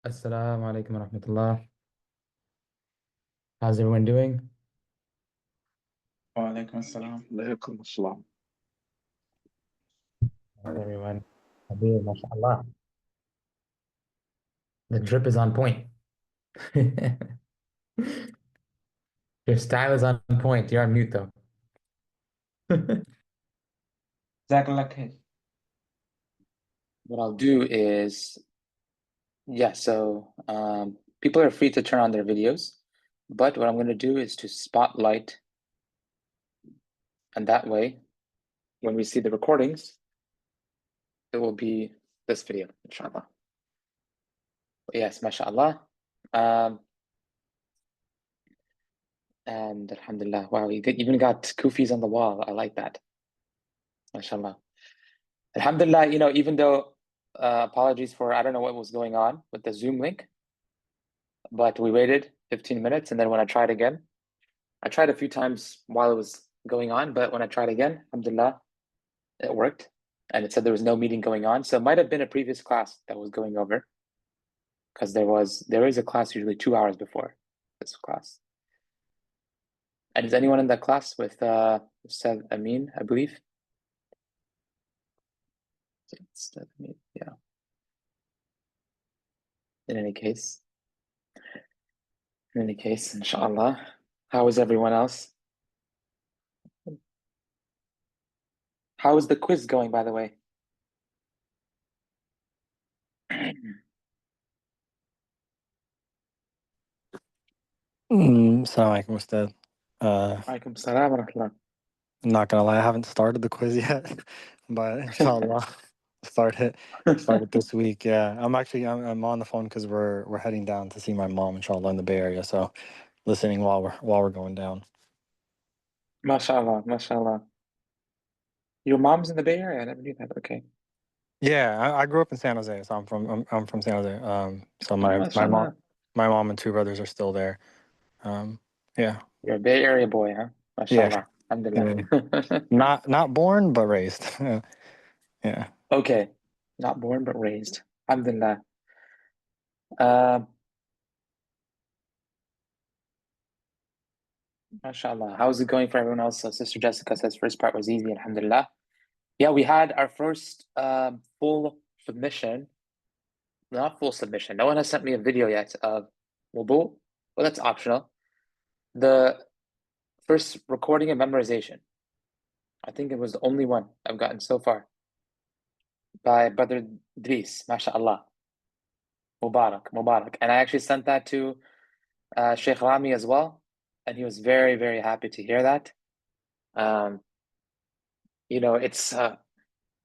Assalamu alaikum wa rahmatullah. How's everyone doing? وعليكم السلام. عليكم السلام. How's everyone? Habib, mashallah. The drip is on point. Your style is on point. You're on mute though. جزاك الله خير. What I'll do is, people are free to turn on their videos, but what I'm going to do is to spotlight, and that way, when we see the recordings, it will be this video, inshallah. Yes, mashallah. And alhamdulillah, wow, you even got kufis on the wall. I like that. Mashallah. Alhamdulillah, even though, apologies for, I don't know what was going on with the Zoom link, but we waited 15 minutes, and then when I tried again, I tried a few times while it was going on, but when I tried again, alhamdulillah, it worked, and it said there was no meeting going on. So it might have been a previous class that was going over, because there is a class usually 2 hours before this class. And is anyone in that class with Ustadh Amin, I believe? Ustadh Amin, yeah. In any case, inshallah. How is everyone else? How is the quiz going, by the way? Assalamu alaikum, Ustadh. Alaikum salam wa rahmatullah. I'm not gonna lie, I haven't started the quiz yet, but inshallah, start it this week. Yeah, I'm on the phone because we're heading down to see my mom, inshallah, in the Bay Area. So listening while we're going down. Mashallah, mashallah. Your mom's in the Bay Area? I never knew that. Okay. Yeah, I grew up in San Jose, so I'm from San Jose. So my Mashallah. mom and two brothers are still there. Yeah. You're a Bay Area boy, huh? Yeah. Mashallah. Alhamdulillah. Not born but raised. Yeah. Okay. Not born but raised. Alhamdulillah. Mashallah. How's it going for everyone else? So Sister Jessica says first part was easy, alhamdulillah. Yeah, we had our first full submission. Not full submission. No one has sent me a video yet of wudu. Well, that's optional. The first recording and memorization. I think it was the only one I've gotten so far. By Brother Idris, mashallah. Mubarak. And I actually sent that to Sheikh Rami as well, and he was very, very happy to hear that. It's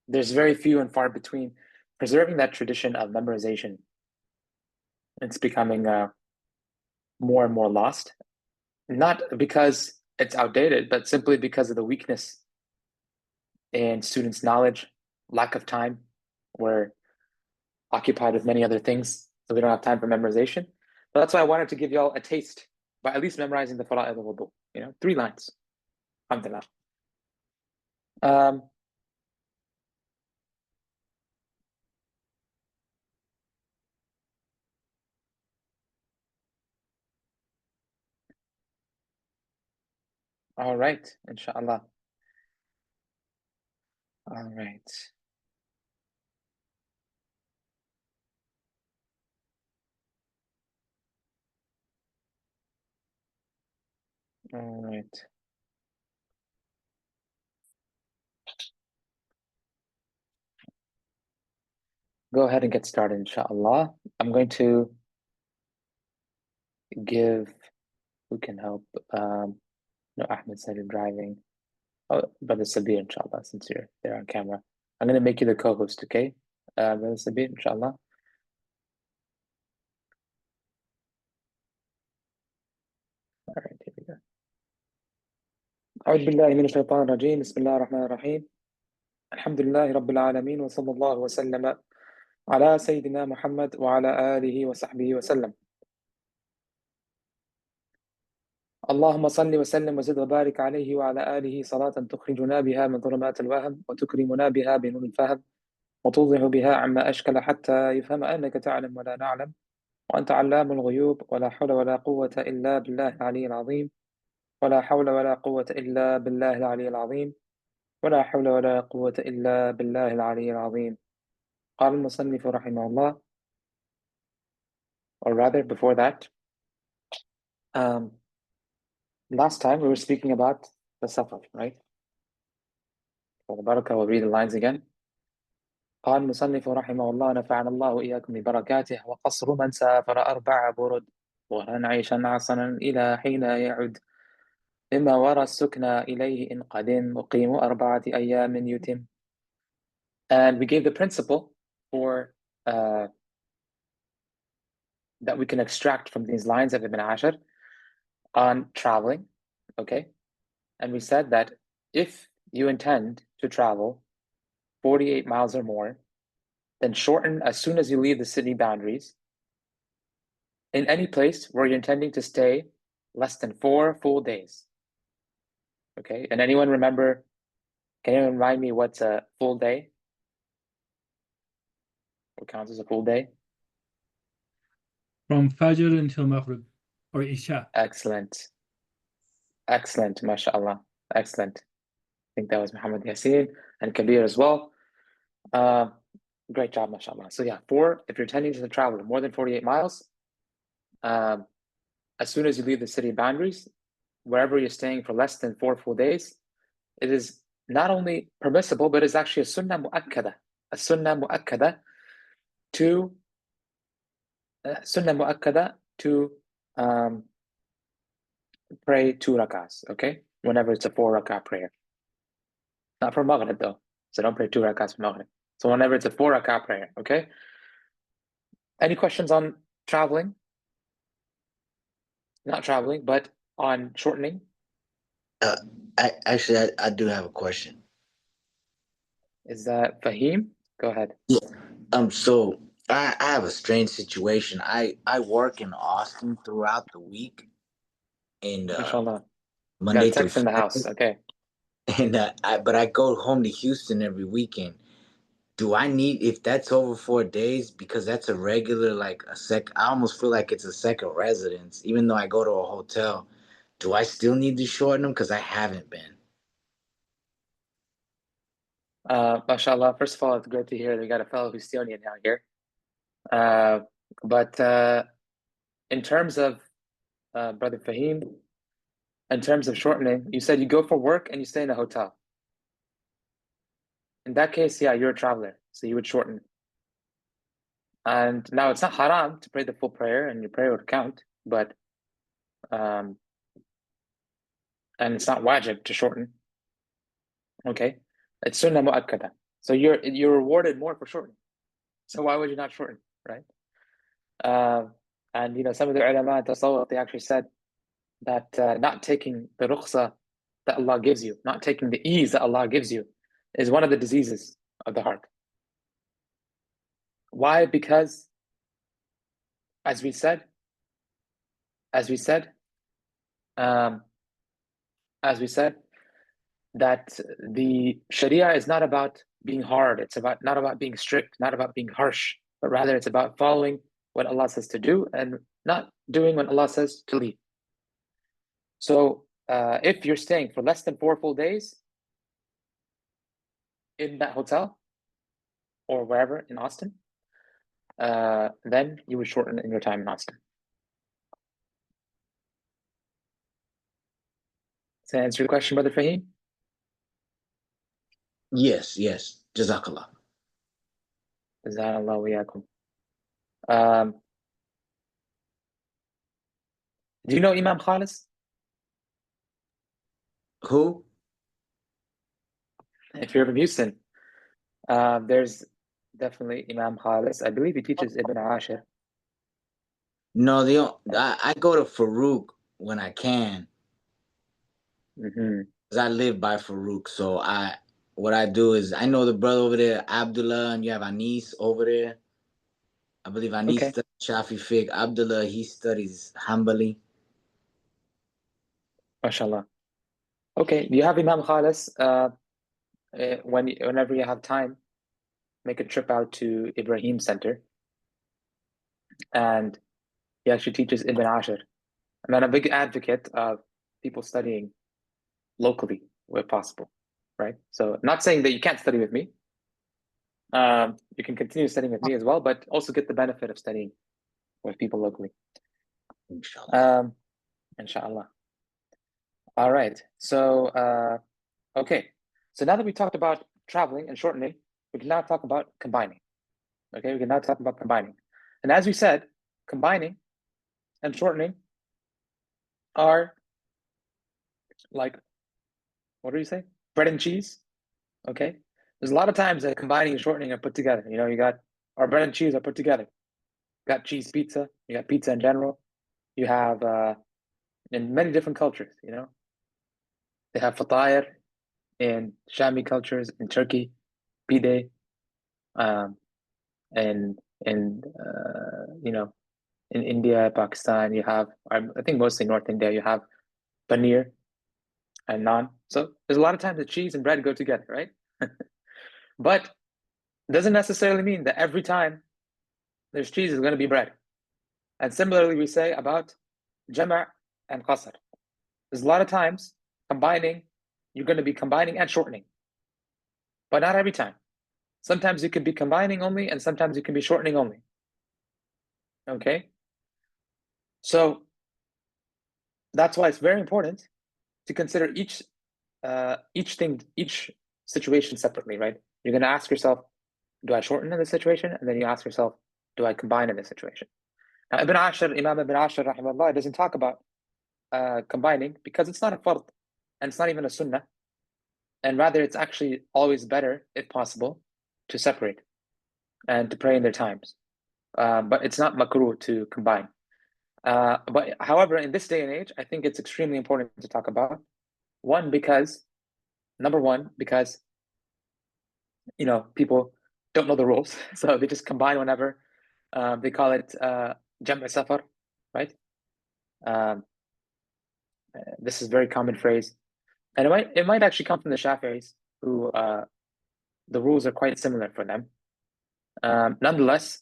there's very few and far between preserving that tradition of memorization. It's becoming more and more lost, not because it's outdated, but simply because of the weakness in students' knowledge, lack of time. We're occupied with many other things, so we don't have time for memorization. But that's why I wanted to give y'all a taste by at least memorizing the fara'id al-wudu, 3 lines. Alhamdulillah. All right, inshallah. All right. All right. Go ahead and get started, inshallah. I'm going to give, who can help? No, Ahmed said you're driving. Oh, Brother Sabir, inshallah, since you're there on camera. I'm going to make you the co-host, okay? Brother Sabir, inshallah. All right, here we go. أعوذ بالله من الشيطان الرجيم بسم الله الرحمن الرحيم الحمد لله رب العالمين وصلى الله وسلم على سيدنا محمد وعلى آله وصحبه وسلم اللهم صل وسلم وزد وبارك عليه وعلى آله صلاة تخرجنا بها من ظلمات الوهم وتكرمنا بها بنور الفهم وتوضح بها عما أشكل حتى يفهم أنك تعلم ولا نعلم وأنت علام الغيوب ولا حول ولا قوة إلا بالله العلي العظيم ولا حول ولا قوة إلا بالله العلي العظيم ولا حول ولا قوة إلا بالله العلي العظيم. قال المصنف رحمه الله, or rather before that, last time we were speaking about the safar, right? For the barakah, we'll read the lines again. قال المصنف رحمه الله نفعنا الله وإياكم ببركاته وقصر من سافر 4 برد ولن عيشا عصنا إلى حين يعد إما ورى السكنى إليه إن قدم وقيم 4 أيام يتم. And we gave the principle for that we can extract from these lines of Ibn Ashir on traveling, okay? And we said that if you intend to travel 48 miles or more, then shorten as soon as you leave the city boundaries in any place where you're intending to stay less than 4 full days. Okay, and anyone remember, can anyone remind me what's a full day? What counts as a full day? From Fajr until Maghrib or Isha. Excellent. Excellent, mashallah. Excellent. I think that was Muhammad Yassin and Kabir as well. Great job, mashallah. So yeah, if you're intending to travel more than 48 miles, as soon as you leave the city boundaries, wherever you're staying for less than 4 full days, it is not only permissible, but it's actually a sunnah mu'akkada. A sunnah mu'akkada to pray 2 rak'ahs, okay? Whenever it's a 4 rak'ah prayer. Not for Maghrib though. So don't pray 2 rak'ahs for Maghrib. So whenever it's a 4 rak'ah prayer, okay? Any questions on traveling? Not traveling, but on shortening? I do have a question. Is that Fahim? Go ahead. Yeah. So I have a strange situation. I work in Austin throughout the week, and Mashallah. Got a Monday through text in the Friday. house. Okay. And but I go home to Houston every weekend. Do I need, if that's over 4 days, because that's a regular, like I almost feel like it's a second residence, even though I go to a hotel. Do I still need to shorten them? Because I haven't been. Mashallah, first of all, it's great to hear that we got a fellow Houstonian down here. But in terms of, Brother Fahim, in terms of shortening, you said you go for work and you stay in a hotel. In that case, yeah, you're a traveler, so you would shorten. And now it's not haram to pray the full prayer, and your prayer would count, but and it's not wajib to shorten. Okay, it's sunnah mu'akkada. So you're rewarded more for shortening. So why would you not shorten, right? And some of the ulama tasawwuf, they actually said that not taking the rukhsa that Allah gives you, not taking the ease that Allah gives you, is one of the diseases of the heart. Why? Because as we said, that the Sharia is not about being hard. It's not about being strict, not about being harsh, but rather it's about following what Allah says to do and not doing what Allah says to leave. So if you're staying for less than 4 full days in that hotel or wherever in Austin, then you would shorten in your time in Austin. Does that answer your question, Brother Fahim? Yes. Jazakallah. Jazakallah wa iyakum. Do you know Imam Khalis? Who? If you're from Houston, there's definitely Imam Khalis. I believe he teaches Ibn Ashir. No, I go to Farouk when I can. Because I live by Farouk. So what I do is, I know the brother over there, Abdullah, and you have Anis over there. I believe Anis studies Shafi Fiqh. Abdullah, he studies Hanbali. MashaAllah. Okay, you have Imam Khalis. Whenever you have time, make a trip out to Ibrahim Center. And He actually teaches Ibn Ashir. And I'm a big advocate of people studying locally where possible, right? So not saying that you can't study with me. You can continue studying with me as well, but also get the benefit of studying with people locally. Inshallah. Inshallah. All right. So, okay. So now that we talked about traveling and shortening, we can now talk about combining. Okay, we can now talk about combining. And as we said, combining and shortening are like, what do you say? Bread and cheese. Okay. There's a lot of times that combining and shortening are put together. You know, you got our bread and cheese are put together. You got cheese pizza, you got pizza in general. You have in many different cultures, you know. They have fatayr in Shami cultures, in Turkey, pide, um, and you know, in India, Pakistan, you have, I think mostly North India, you have paneer and naan. So there's a lot of times that cheese and bread go together, right? But it doesn't necessarily mean that every time there's cheese is going to be bread. And similarly, we say about jama' and qasr. There's a lot of times combining, you're going to be combining and shortening, but not every time. Sometimes you could be combining only, and sometimes you can be shortening only. Okay? So that's why it's very important to consider each situation separately, right? You're going to ask yourself, do I shorten in this situation? And then you ask yourself, do I combine in this situation? Now, Imam Ibn Ashir, rahimahullah, doesn't talk about combining because it's not a fard and it's not even a sunnah. And rather, it's actually always better, if possible, to separate and to pray in their times. But it's not makruh to combine. But however, in this day and age, I think it's extremely important to talk about. Number one, because you know, people don't know the rules, so they just combine whenever. They call it jam' safar, right? This is a very common phrase, and it might actually come from the Shafi'is, who the rules are quite similar for them. Nonetheless,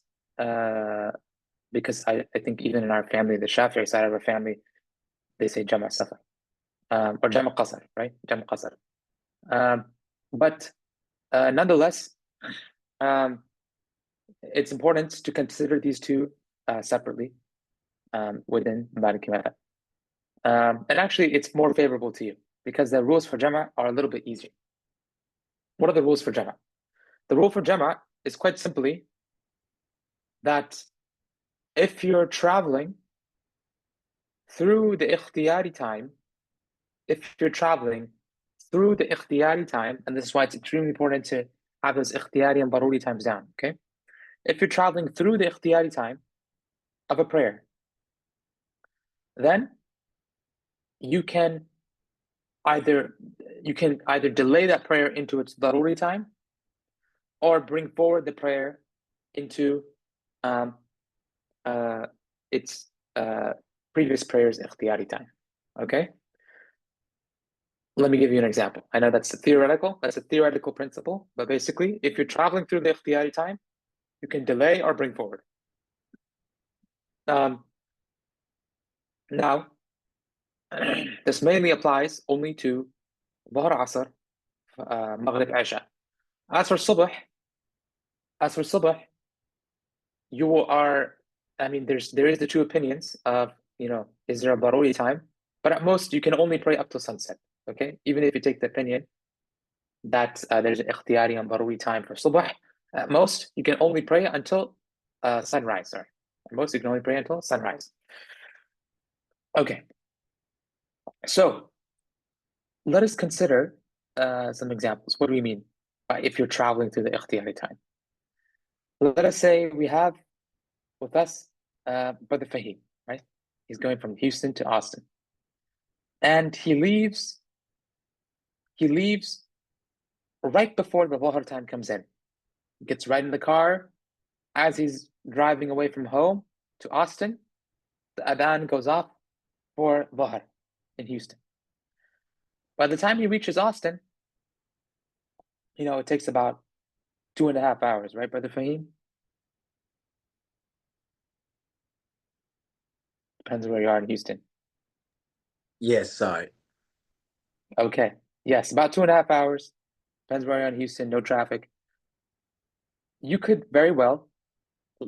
because I think even in our family, the Shafi'i side of our family, they say jam' safar or jam' qasr, right? Jam' qasr. But nonetheless, it's important to consider these two separately within Maliki Madhab. And actually, it's more favorable to you because the rules for Jama' are a little bit easier. What are the rules for Jama'? The rule for Jama' is quite simply that if you're traveling through the ikhtiyari time, and this is why it's extremely important to have those ikhtiyari and daruri times down, okay? If you're traveling through the ikhtiyari time of a prayer, then you can either delay that prayer into its daruri time or bring forward the prayer into its previous prayer's ikhtiyari time. Okay? Let me give you an example. I know that's a theoretical principle, but basically, if you're traveling through the ikhtiyari time, you can delay or bring forward. Now, this mainly applies only to Dhuhr, Asr, Maghrib, Isha. As for Subh, you are, I mean, there is the two opinions of, you know, is there a daruri time? But at most, you can only pray up to sunset, okay? Even if you take the opinion that there's an ikhtiyari and daruri time for Subh, at most, you can only pray until sunrise, sorry. At most, you can only pray until sunrise. Okay. So, let us consider some examples. What do we mean by if you're traveling through the ikhtiyari time? Let us say we have with us Brother Fahim, right? He's going from Houston to Austin. And he leaves right before the Dhuhr time comes in. He gets right in the car. As he's driving away from home to Austin, the adhan goes off for Dhuhr in Houston. By the time he reaches Austin, you know, it takes about 2.5 hours, right, Brother Fahim? Depends where you are in Houston. Yes, sorry. Okay. Yes, about 2.5 hours. Depends where you're in Houston, no traffic. You could very well,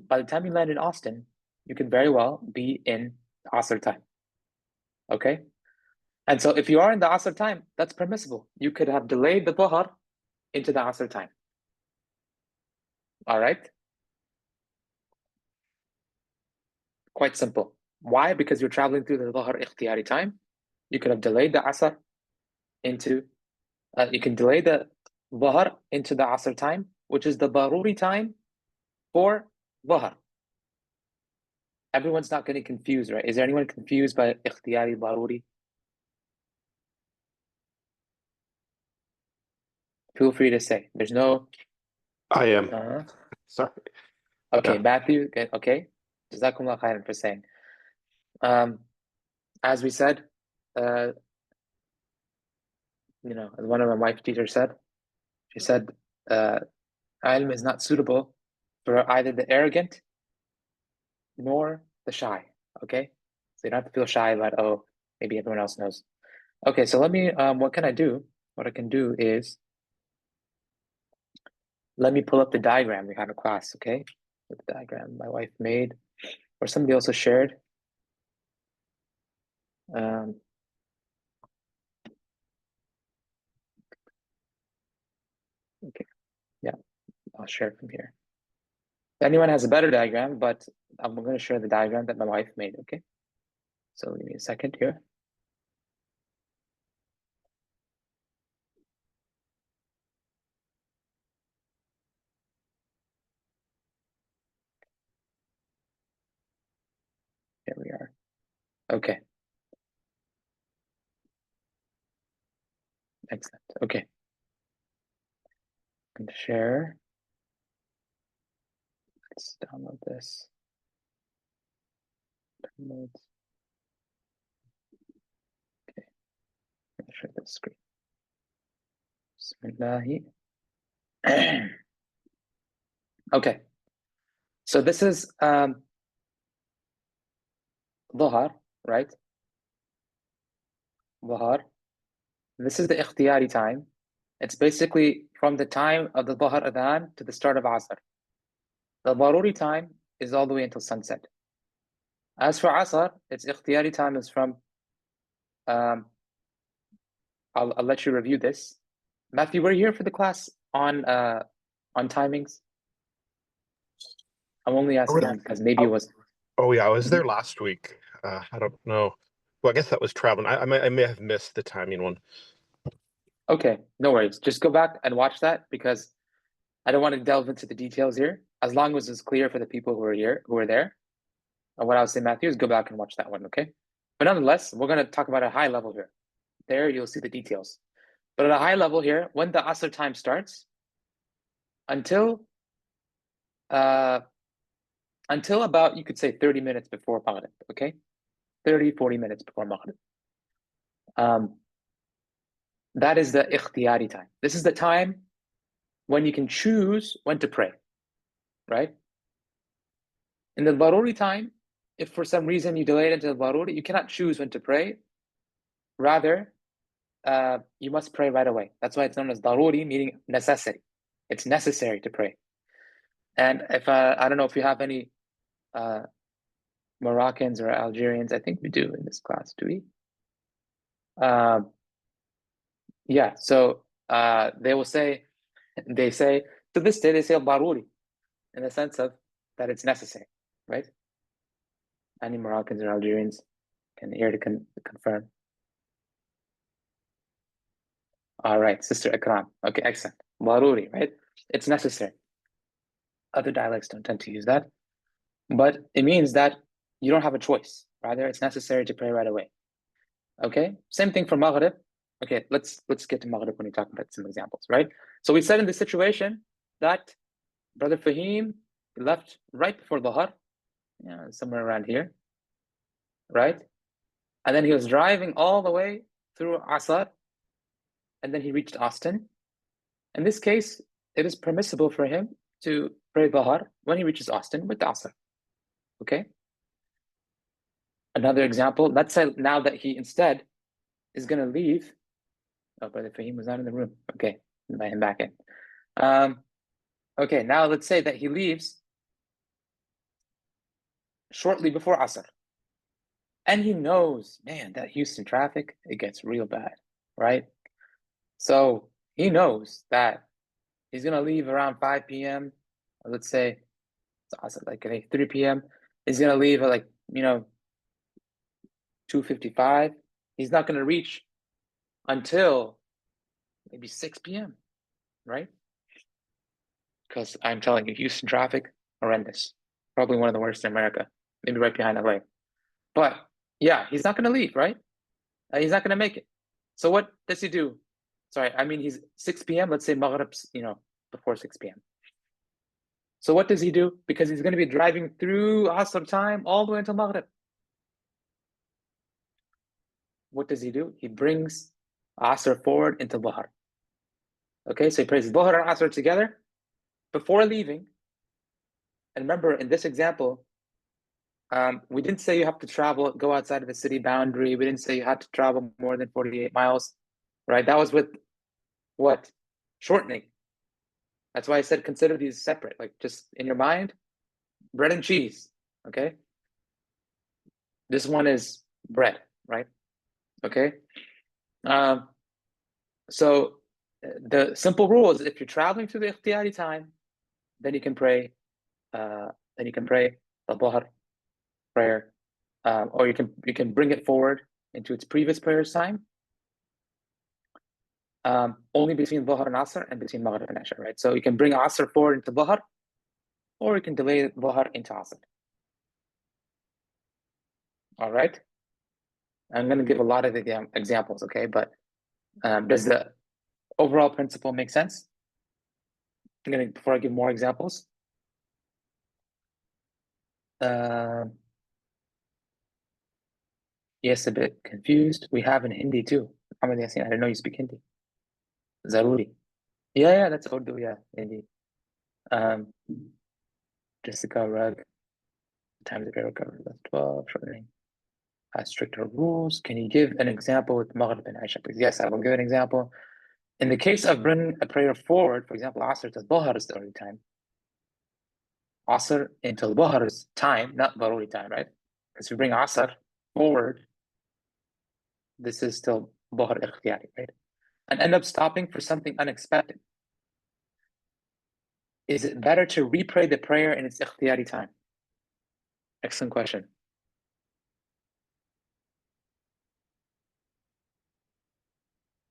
by the time you land in Austin, you could very well be in Asr time. Okay? And so if you are in the Asr time, that's permissible. You could have delayed the Dhuhr into the Asr time. All right? Quite simple. Why? Because you're traveling through the Dhuhr ikhtiyari time. You could have delayed the Asr into, you can delay the Dhuhr into the Asr time, which is the Daruri time for Dhuhr. Everyone's not getting confused, right? Is there anyone confused by ikhtiyari, Daruri? Feel free to say. There's no... I am. Sorry. Okay, Yeah. Matthew, okay. Jazakumullah khairan for saying. As we said, as one of my wife teachers said, she said, ilm is not suitable for either the arrogant nor the shy, okay? So you don't have to feel shy about, oh, maybe everyone else knows. Okay, so let me, what can I do? What I can do is, let me pull up the diagram we had in class, okay? The diagram my wife made, or somebody also shared. Okay, yeah, I'll share it from here. If anyone has a better diagram, but I'm going to share the diagram that my wife made, okay? So give me a second here. Here we are. Okay. Excellent. Okay. I'm going to share. Let's download this. Downloads. Okay. I'm going to share this screen. Bismillahi. Okay. So this is Dhuhr, right? Dhuhr. This is the ikhtiyari time. It's basically from the time of the Dhuhr adhan to the start of Asr. The Daruri time is all the way until sunset. As for Asr, its ikhtiyari time is from, I'll let you review this. Matthew, were you here for the class on timings? I'm only asking because maybe it was. Oh yeah, I was there last week. I don't know. Well, I guess that was traveling. I may have missed the timing one. Okay, no worries. Just go back and watch that because I don't want to delve into the details here. As long as it's clear for the people who are here, who are there. And what I would say, Matthew, is go back and watch that one, okay? But nonetheless, we're going to talk about a high level here. There, you'll see the details. But at a high level here, when the Asr time starts, until about, you could say 30 minutes before Maghrib, okay? 30, 40 minutes before Maghrib. That is the ikhtiyari time. This is the time when you can choose when to pray, right? In the Daruri time, if for some reason you delay it into the Daruri, you cannot choose when to pray. Rather, you must pray right away. That's why it's known as Daruri, meaning necessity. It's necessary to pray. And if I don't know if you have any Moroccans or Algerians, I think we do in this class, do we? Yeah, so they say, to this day, they say Daruri, in the sense of that it's necessary, right? Any Moroccans or Algerians can here to confirm. All right, Sister Ikram. Okay, excellent. Daruri, right? It's necessary. Other dialects don't tend to use that. But it means that you don't have a choice. Rather, it's necessary to pray right away. Okay? Same thing for Maghrib. Okay, let's get to Maghrib when we talk about some examples, right? So we said in this situation that Brother Fahim left right before Dhuhr, somewhere around here, right? And then he was driving all the way through Asr, and then he reached Austin. In this case, it is permissible for him to pray Dhuhr when he reaches Austin with Asr. Okay? Another example, let's say now that he instead is going to leave. Oh, Brother Fahim was not in the room. Okay, invite him back in. Okay, now let's say that he leaves shortly before Asr. And he knows, man, that Houston traffic, it gets real bad, right? So he knows that he's going to leave around 5 p.m. Or let's say, it's Asr, like at 3 p.m. He's going to leave at like, 2:55. He's not going to reach until maybe 6 p.m., right? Because I'm telling you, Houston traffic, horrendous. Probably one of the worst in America, maybe right behind LA. But yeah, he's not going to leave, right? He's not going to make it. So what does he do? Sorry, I mean, he's 6 p.m. Let's say Maghrib's, before 6 p.m. So what does he do? Because he's going to be driving through Asr time all the way until Maghrib. What does he do? He brings Asr forward into Dhuhr. Okay, so he prays Dhuhr and Asr together before leaving. And remember, in this example, we didn't say you have to go outside of the city boundary. We didn't say you had to travel more than 48 miles, right? That was with what? Shortening. That's why I said consider these separate, like just in your mind, bread and cheese, okay? This one is bread, right? Okay? So the simple rule is if you're traveling through the ikhtiyari time, then you can pray the Dhuhr prayer, or you can bring it forward into its previous prayer's time, only between Dhuhr and Asr and between Maghrib and Isha, right? So you can bring Asr forward into Dhuhr, or you can delay Dhuhr into Asr. All right? I'm going to give a lot of examples, okay? But does the overall principle make sense? Before I give more examples. Yes, a bit confused. We have in Hindi too. Ahmed Yasin, I didn't know you speak Hindi. Zaruri. Yeah, that's Urdu, yeah, Hindi. Jessica Rugg, times of error covered, that's 12, shortening. Has stricter rules. Can you give an example with Maghrib and Isha, please? Yes, I will give an example. In the case of bringing a prayer forward, for example, Asr to Dhuhr is the early time. Asr until Dhuhr is time, not Daruri time, right? Because we bring Asr forward, this is still Dhuhr ikhtiyari, right? And end up stopping for something unexpected. Is it better to repray the prayer in its ikhtiyari time? Excellent question.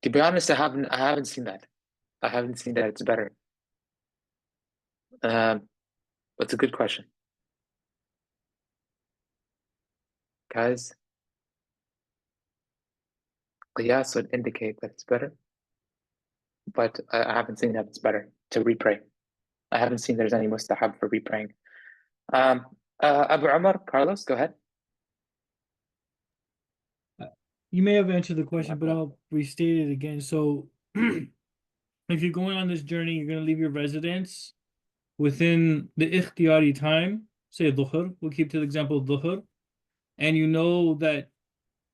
To be honest, I haven't seen that. I haven't seen that it's better. That's a good question. Guys, Qiyas would indicate that it's better, but I haven't seen that it's better to repray. I haven't seen there's any mustahab for repraying. Abu Umar, Carlos, go ahead. You may have answered the question, but I'll restate it again. So if you're going on this journey, you're going to leave your residence within the ikhtiyari time, say Dhuhr, we'll keep to the example of Dhuhr, and you know that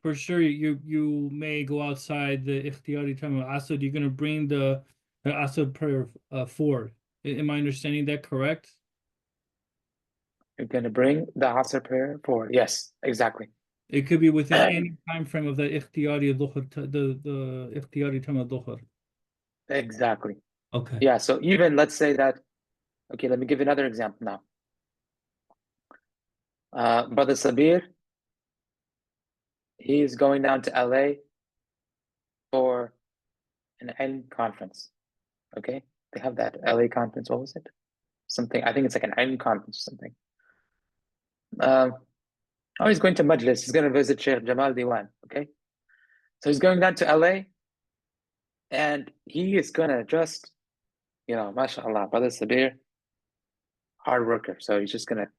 for sure you may go outside the ikhtiyari time of Asr, you're going to bring the Asr prayer forward. Am I understanding that correct? You're going to bring the Asr prayer forward. Yes, exactly. It could be within any time frame of the ikhtiyari Dhuhr, the ikhtiyari time of Dhuhr. Exactly. Okay. Yeah, so even let's say that, okay, let me give you another example now. Brother Sabir, he is going down to LA for an ilm conference. Okay, they have that LA conference. What was it? Something. I think it's like an ilm conference or something. He's going to Majlis. He's going to visit Sheikh Jamal Diwan. Okay, so he's going down to LA, and he is going to just, mashallah, Brother Sabir, hard worker. So he's just going to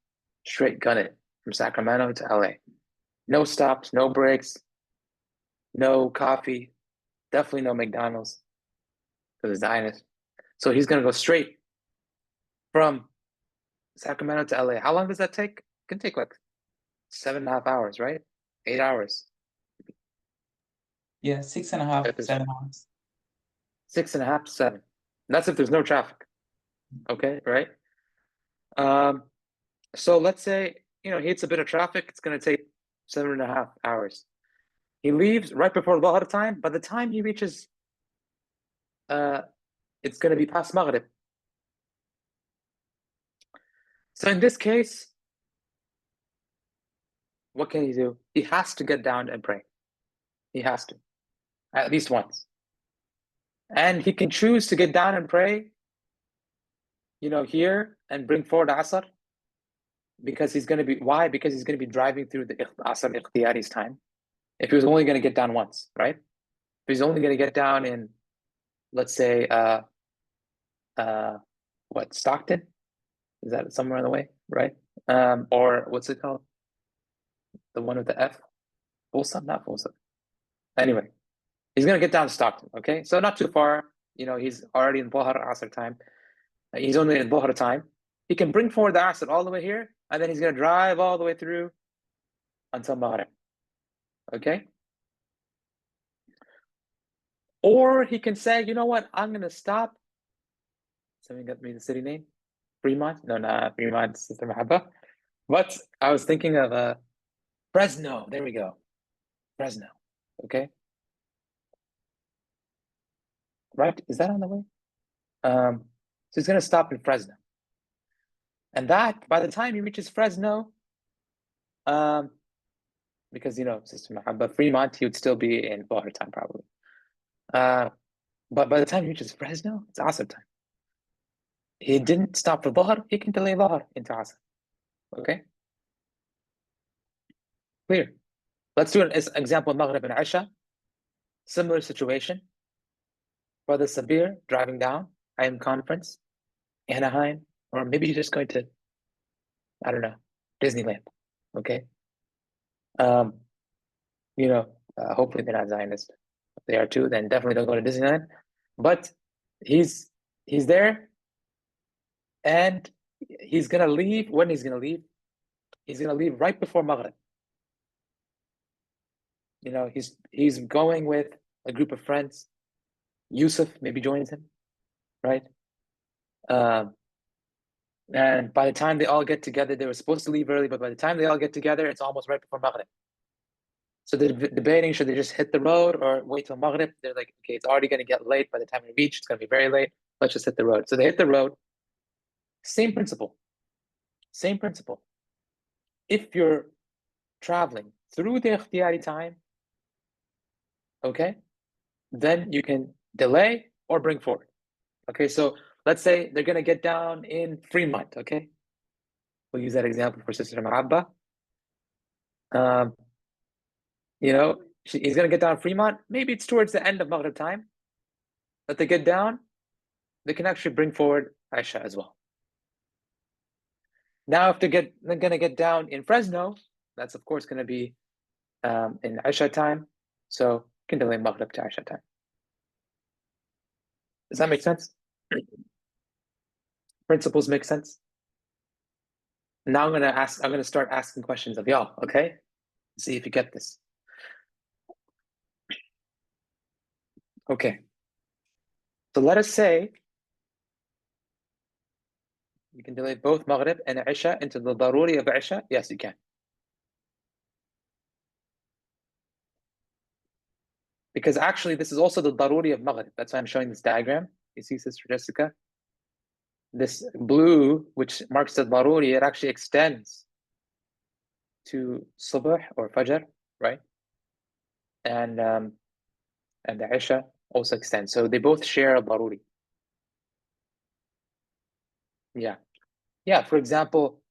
straight gun it from Sacramento to LA. No stops, no breaks, no coffee, definitely no McDonald's for the Zionist. So he's going to go straight from Sacramento to LA. How long does that take? It can take like 7.5 hours, right? 8 hours. Yeah, 6.5, If it's 7 hours. 6.5 to 7. That's if there's no traffic. Okay, right? So let's say, he hits a bit of traffic, it's going to take 7.5 hours. He leaves right before Dhuhr time. By the time he reaches, it's going to be past Maghrib. So in this case, what can he do? He has to get down and pray. He has to, at least once. And he can choose to get down and pray, here and bring forward Asr. Because he's going to be, why? Because he's going to be driving through the Asr Ikhtiyari's time. If he was only going to get down once, right? If he's only going to get down in, let's say, Stockton? Is that somewhere on the way, right? Or what's it called? The one with the F? Folsom? Not Folsom. Anyway, he's going to get down to Stockton, okay? So not too far. He's already in Dhuhr Asr time. He's only in Dhuhr time. He can bring forward the Asr all the way here, and then he's going to drive all the way through until Maghrib, okay? Or he can say, you know what, I'm going to stop. Somebody got me the city name? Fremont? No, not Fremont, Sister Mahabba. But I was thinking of Fresno. There we go. Fresno, okay? Right? Is that on the way? So he's going to stop in Fresno. And that, by the time he reaches Fresno, because, Sister Mahabba, Fremont, he would still be in Dhuhr time probably. But by the time he reaches Fresno, it's Asr time. He didn't stop for Dhuhr, he can delay Dhuhr into Asr. Okay? Clear. Let's do an example of Maghrib and Isha. Similar situation. Brother Sabir driving down, IM conference, Anaheim, or maybe you're just going to, I don't know, Disneyland. Okay? Hopefully they're not Zionist. If they are too, then definitely don't go to Disneyland. But he's there, and he's gonna leave. When he's gonna leave? He's gonna leave right before Maghrib. He's going with a group of friends. Yusuf maybe joins him, right? And by the time they all get together, they were supposed to leave early, but by the time they all get together, it's almost right before Maghrib. So they're debating, should they just hit the road or wait till Maghrib? They're like, okay, it's already going to get late. By the time we reach, it's going to be very late. Let's just hit the road. So they hit the road. Same principle. Same principle. If you're traveling through the ikhtiyari time, okay, then you can delay or bring forward. Okay, so let's say they're going to get down in Fremont, okay? We'll use that example for Sister Mahabba. He's going to get down Fremont. Maybe it's towards the end of Maghrib time that they get down. They can actually bring forward Isha as well. Now, if they're going to get down in Fresno, that's of course going to be in Isha time. So you can delay Maghrib to Isha time. Does that make sense? Principles make sense? Now I'm going to start asking questions of y'all, okay? See if you get this. Okay. So let us say you can delay both Maghrib and Isha into the daruri of Isha. Yes, you can. Because actually, this is also the daruri of Maghrib. That's why I'm showing this diagram. You see, Sister Jessica? This blue, which marks the daruri, it actually extends to Subh or Fajr, right? And the Isha also extends. So they both share a daruri. Yeah. Yeah, for example,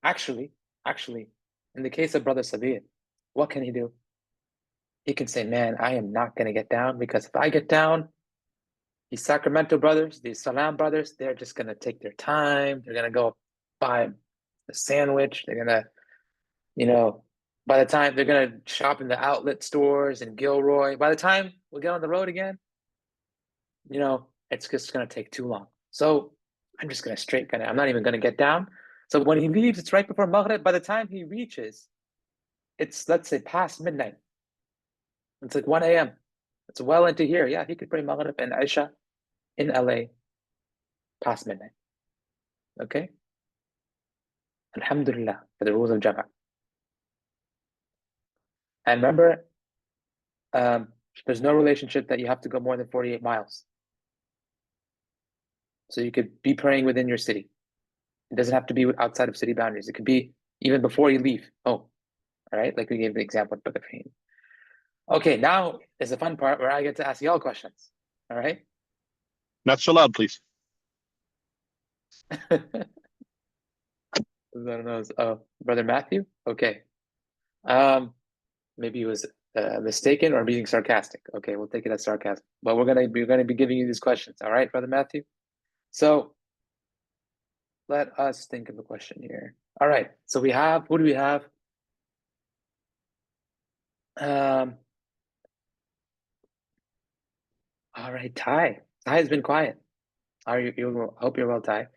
actually, in the case of Brother Sabir, what can he do? He can say, man, I am not going to get down, because if I get down, these Sacramento brothers, these Salam brothers, they're just going to take their time. They're going to go buy a sandwich. They're going to, by the time they're going to shop in the outlet stores in Gilroy, by the time we get on the road again, it's just going to take too long. So I'm just going to I'm not even going to get down. So when he leaves, it's right before Maghrib. By the time he reaches, it's, let's say, past midnight. It's like 1 a.m. It's well into here. Yeah, he could pray Maghrib and Isha in LA past midnight. Okay? Alhamdulillah, for the rules of Jama'ah. And remember, there's no relationship that you have to go more than 48 miles. So you could be praying within your city. It doesn't have to be outside of city boundaries. It could be even before you leave home. All right, like we gave the example of Patanam. Okay, now is the fun part where I get to ask y'all questions. All right. Not so loud, please. I don't know. Oh, Brother Matthew? Okay. Maybe he was mistaken or being sarcastic. Okay, we'll take it as sarcasm. But we're gonna be giving you these questions. All right, Brother Matthew? So let us think of a question here. All right. So we have, who do we have? All right, Ty. Ty has been quiet. Are you hope you're well, Ty.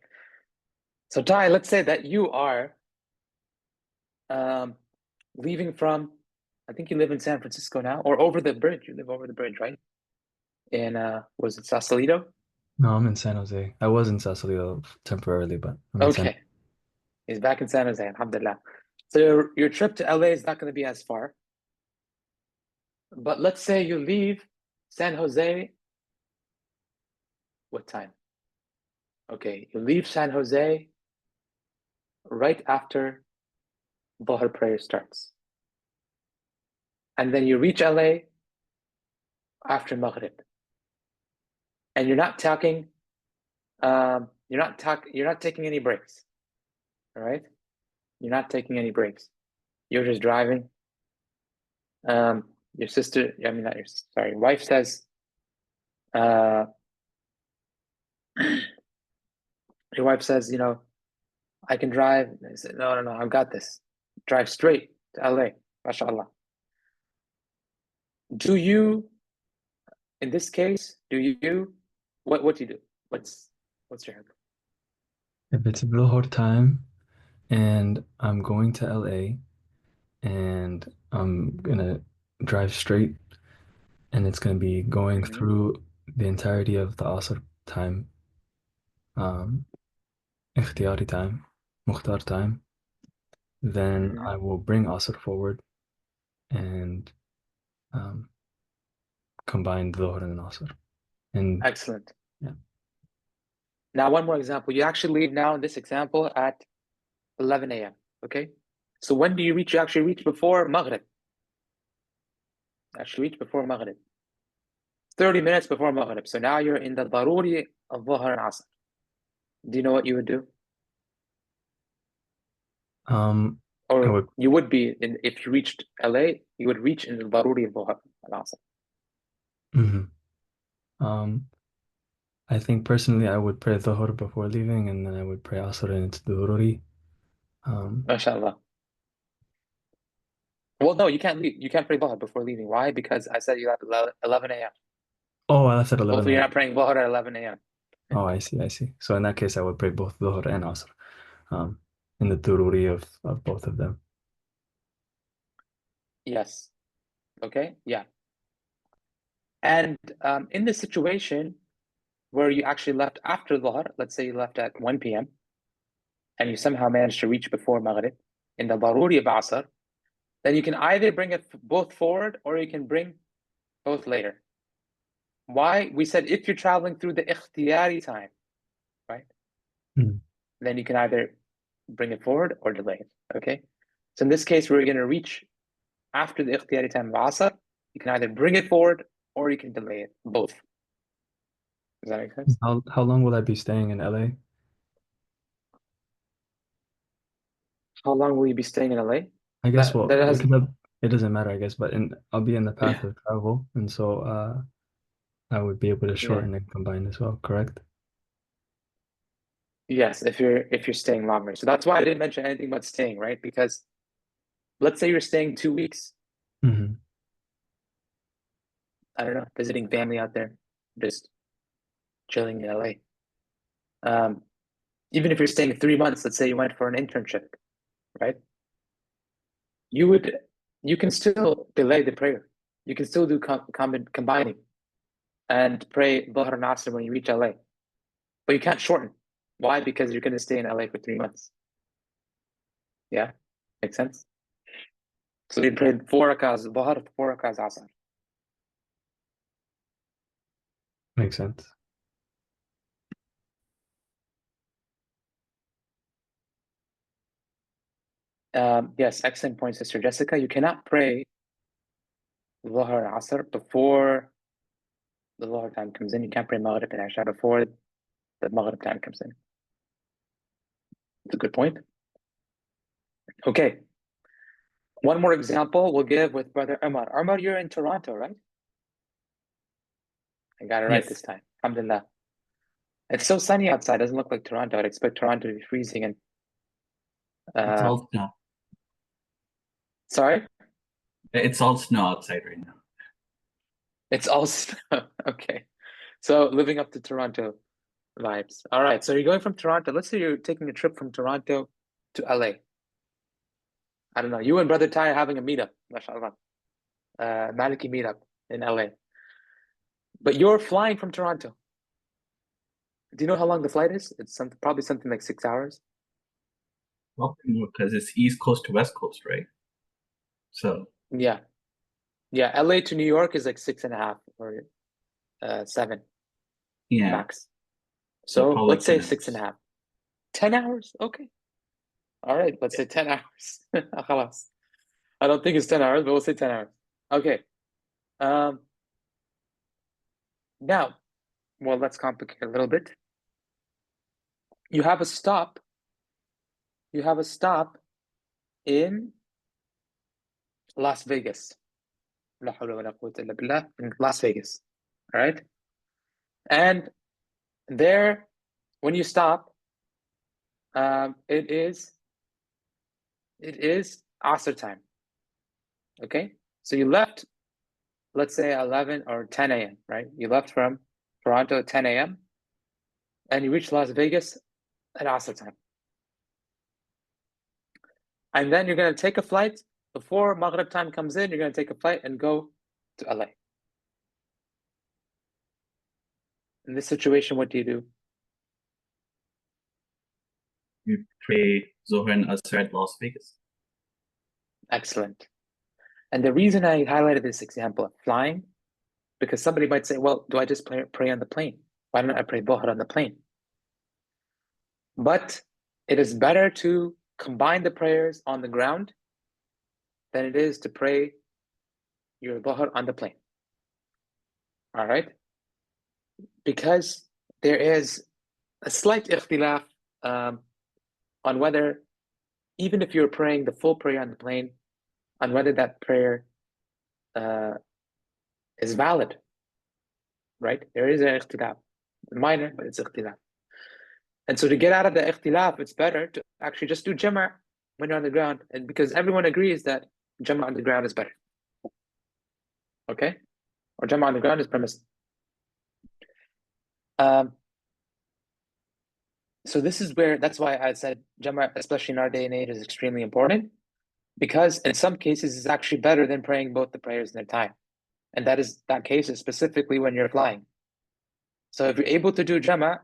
So Ty, let's say that you are leaving from, I think you live in San Francisco now, or over the bridge. You live over the bridge, right? In was it Sausalito? No, I'm in San Jose. I was in Sausalito temporarily, but I'm in San. Okay. He's back in San Jose, alhamdulillah. So your trip to LA is not going to be as far. But let's say you leave San Jose. What time? Okay, you leave San Jose right after Dhuhr prayer starts. And then you reach LA after Maghrib. And you're not talking, you're not taking any breaks. All right? You're not taking any breaks. You're just driving. Your sister, I mean, not your sister, sorry, your wife says, your wife says, you know, I can drive. And I said, no, I've got this. Drive straight to LA, mashallah. Do you, in this case, what do you do? What's your answer? If it's Dhuhr time and I'm going to LA and I'm gonna drive straight and it's gonna be going through the entirety of the Asr time, ikhtiyari time, mukhtar time, then I will bring Asr forward and combine Dhuhr and Asr. And Excellent. yeah. Now, one more example. You actually leave now in this example at 11 a.m. Okay? So when do you reach? You actually reach before Maghrib. Actually reach before Maghrib. 30 minutes before Maghrib. So now you're in the daruri of Dhuhr and Asr. Do you know what you would do? Or you would be, if you reached LA, you would reach in the daruri of Dhuhr and Asr. I think personally I would pray Dhuhr before leaving and then I would pray Asr and it's Dhuhruri. MashaAllah. Well, no, you can't leave. You can't pray Dhuhr before leaving. Why? Because I said you left at 11 a.m. Oh, I left at 11 Hopefully you're a.m. not praying Dhuhr at 11 a.m. Oh, I see. So in that case, I would pray both Dhuhr and Asr in the Dururi of both of them. Yes. Okay, yeah. And in this situation where you actually left after Dhuhr, let's say you left at 1 p.m. and you somehow managed to reach before Maghrib in the daruri of Asr, then you can either bring it both forward or you can bring both later. Why? We said if you're traveling through the ikhtiyari time, right? Then you can either bring it forward or delay it, okay? So in this case, we're going to reach after the ikhtiyari time of Asr. You can either bring it forward or you can delay it, both. Does that make sense? How long will I be staying in LA? How long will you be staying in LA? I guess it doesn't matter, I guess, but I'll be in the path of travel, and so I would be able to shorten and combine as well, correct? Yes, if you're staying longer. So that's why I didn't mention anything about staying, right? Because let's say you're staying 2 weeks. I don't know, visiting family out there, just chilling in LA. Even if you're staying 3 months, let's say you went for an internship, right? You would you can still delay the prayer. You can still do combining and pray Dhuhr and Asr when you reach LA. But you can't shorten. Why? Because you're going to stay in LA for 3 months. Yeah? Makes sense? So you prayed 4 rakahs Dhuhr, 4 rakahs Asr. Makes sense. Yes, excellent point, Sister Jessica. You cannot pray Dhuhr and Asr before the Dhuhr time comes in. You can't pray Maghrib and Isha before the Maghrib time comes in. It's a good point. Okay. One more example we'll give with Brother Umar. Umar, you're in Toronto, right? I got it right this time. Alhamdulillah. It's so sunny outside. It doesn't look like Toronto. I'd expect Toronto to be freezing. And It's all snow. sorry? It's all snow outside right now. It's all snow. Okay. So living up to Toronto vibes. All right. So you're going from Toronto. Let's say you're taking a trip from Toronto to LA. I don't know. You and Brother Ty are having a meetup, mashallah. Maliki meetup in LA. But you're flying from Toronto. Do you know how long the flight is? It's probably something like 6 hours. Well, because it's East Coast to West Coast, right? So Yeah. Yeah. LA to New York is like 6.5 or 7 yeah. max. So probably let's say 10 6.5. hours. 10 hours? Okay. All right. Let's say 10 hours. Khalas. I don't think it's 10 hours, but we'll say 10 hours. Okay. Now, well, let's complicate a little bit. You have a stop. You have a stop in Las Vegas. La hawla wa la quwwata illa billah, in Las Vegas. All right. And there, when you stop, it is Asr time. Okay. So you left, let's say 11 or 10 a.m., right? You left from Toronto at 10 a.m. and you reach Las Vegas at Asr time. And then you're going to take a flight before Maghrib time comes in. You're going to take a flight and go to LA. In this situation, what do you do? You pray Zohar and Asr at Las Vegas. Excellent. And the reason I highlighted this example of flying, because somebody might say, well, do I just pray on the plane? Why don't I pray Dhuhr on the plane? But it is better to combine the prayers on the ground than it is to pray your Dhuhr on the plane. All right? Because there is a slight ikhtilaf on whether, even if you're praying the full prayer on the plane, on whether that prayer is valid, right? There is an ikhtilaf, minor, but it's ikhtilaf. And so to get out of the ikhtilaf, it's better to actually just do jama' when you're on the ground, and because everyone agrees that jama' on the ground is better. Okay? Or jama' on the ground is permissible. So this is where, that's why I said jama', especially in our day and age, is extremely important, because in some cases it's actually better than praying both the prayers in their time. And that case is specifically when you're flying. So if you're able to do jama',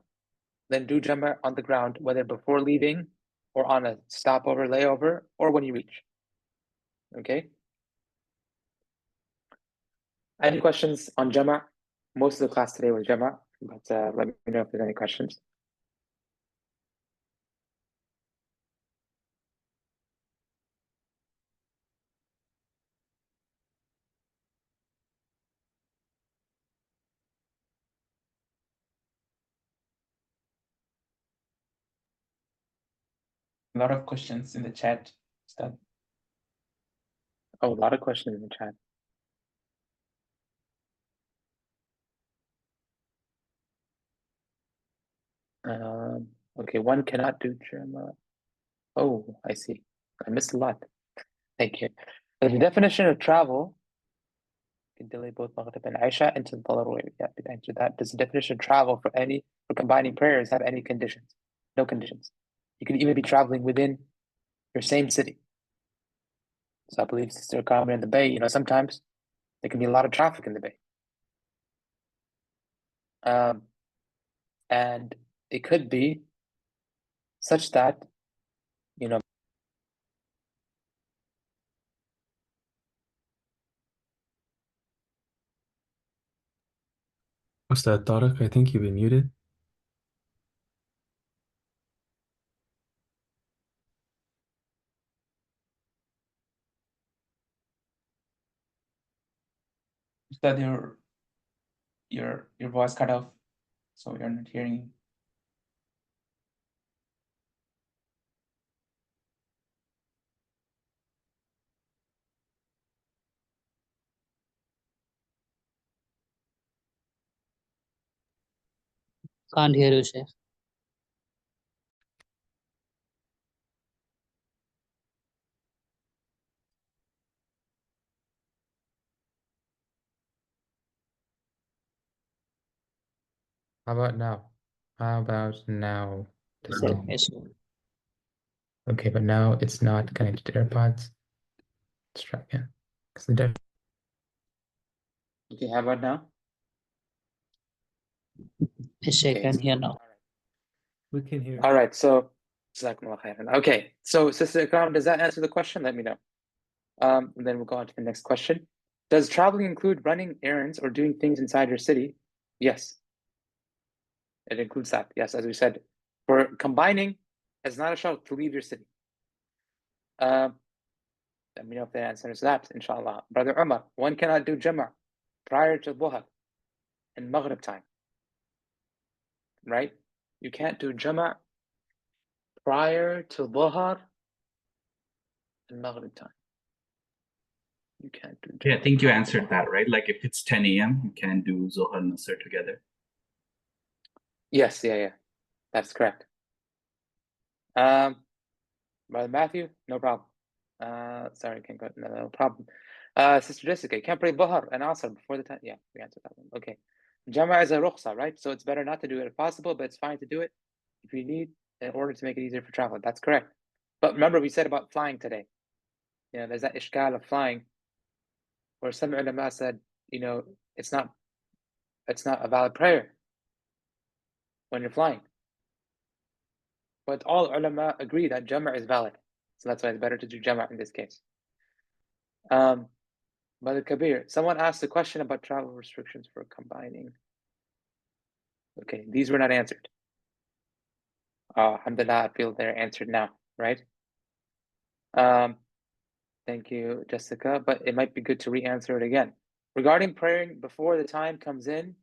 then do jama' on the ground, whether before leaving or on a stopover, layover, or when you reach. Okay? Any questions on jama'? Most of the class today was jama', but let me know if there's any questions. A lot of questions in the chat, Ustadh. Oh, a lot of questions in the chat. Okay, one cannot do jama'. Oh, I see. I missed a lot. Thank you. The definition of travel can delay both Maghrib and Isha into the Dhuhr. Yeah, we answered that. Does the definition of travel for combining prayers have any conditions? No conditions. You can even be traveling within your same city. So I believe Sister Carmen in the Bay, sometimes there can be a lot of traffic in the Bay. And it could be such that, Ustadh Tariq, I think you've been muted. Ustadh, your voice cut off, so we are not hearing you. Can't hear you, Sheikh. How about now? How about now? Testing. Yes. Okay, but now it's not connected to AirPods. Let's try again. Okay, how about now? Yes, I can hear now. We can hear. All right, so okay, so Sister Ikram, does that answer the question? Let me know. And then we'll go on to the next question. Does traveling include running errands or doing things inside your city? Yes, it includes that. Yes, as we said, for combining, it's not a shart to leave your city. Let me know if the answer is that, inshallah. Brother Umar, one cannot do Jama' prior to Dhuhr and Maghrib time, right? You can't do Jama' prior to Dhuhr and Maghrib time. You can't do Jama'. Yeah, I think you answered that, right? Like if it's 10 a.m., you can do Zohar and Asr together. Yes, yeah, that's correct. Brother Matthew, no problem. Sorry, can't go. No problem. Sister Jessica, you can't pray Dhuhr and Asr before the time. Yeah, we answered that one. Okay. Jama' is a rukhsa, right? So it's better not to do it if possible, but it's fine to do it if you need in order to make it easier for travel. That's correct. But remember, we said about flying today. There's that ishkal of flying, where some ulama said, it's not a valid prayer when you're flying. But all ulama agree that Jama' is valid. So that's why it's better to do Jama' in this case. Brother Kabir, someone asked a question about travel restrictions for combining. Okay, these were not answered. Alhamdulillah, I feel they're answered now, right? Thank you, Jessica, but it might be good to re-answer it again. Regarding praying before the time comes in,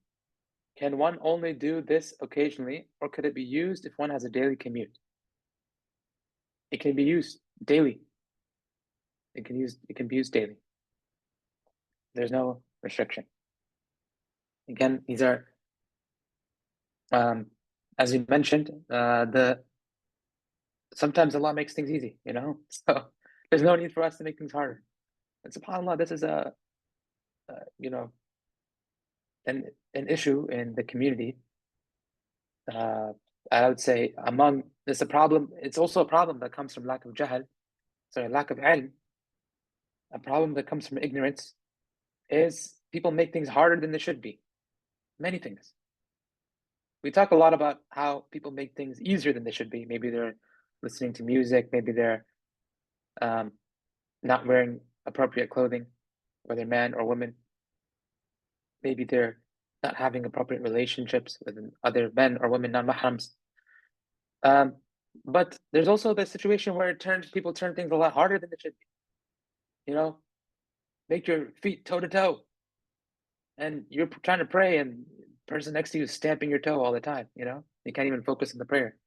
can one only do this occasionally, or could it be used if one has a daily commute? It can be used daily. It can be used daily. There's no restriction. Again, these are, as you mentioned, sometimes Allah makes things easy, so there's no need for us to make things harder. And subhanAllah, this is an issue in the community. I would say it's a problem. It's also a problem that comes from lack of lack of ilm. A problem that comes from ignorance is people make things harder than they should be. Many things. We talk a lot about how people make things easier than they should be. Maybe they're listening to music. Maybe they're not wearing appropriate clothing, whether man or woman. Maybe they're not having appropriate relationships with other men or women, non-mahrams. But there's also the situation where people turn things a lot harder than they should be. Make your feet toe to toe, and you're trying to pray, and the person next to you is stamping your toe all the time. You can't even focus on the prayer.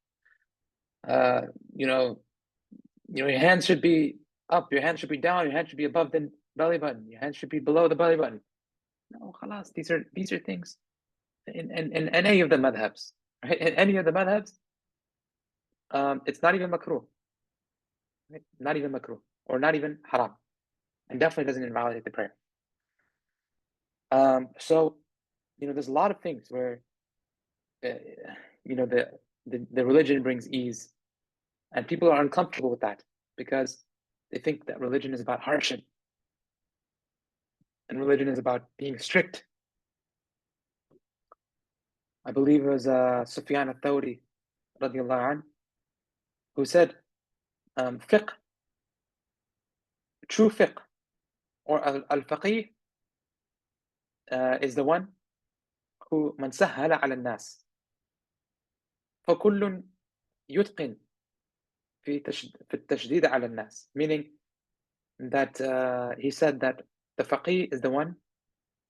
Your hands should be up, your hands should be down, your hands should be above the belly button, your hands should be below the belly button. No, khalas, these are things in any of the madhabs, right? In any of the madhabs, it's not even makruh, right? Not even makruh, or not even haram, and definitely doesn't invalidate the prayer. So, there's a lot of things where, the religion brings ease, and people are uncomfortable with that because They think that religion is about hardship. And religion is about being strict. I believe it was Sufyan al-Thawri, radiallahu anh, who said, fiqh, true fiqh, or al-faqih, is the one who من سهل على الناس فكل يتقن في التشديد على الناس, meaning that he said that the faqih is the one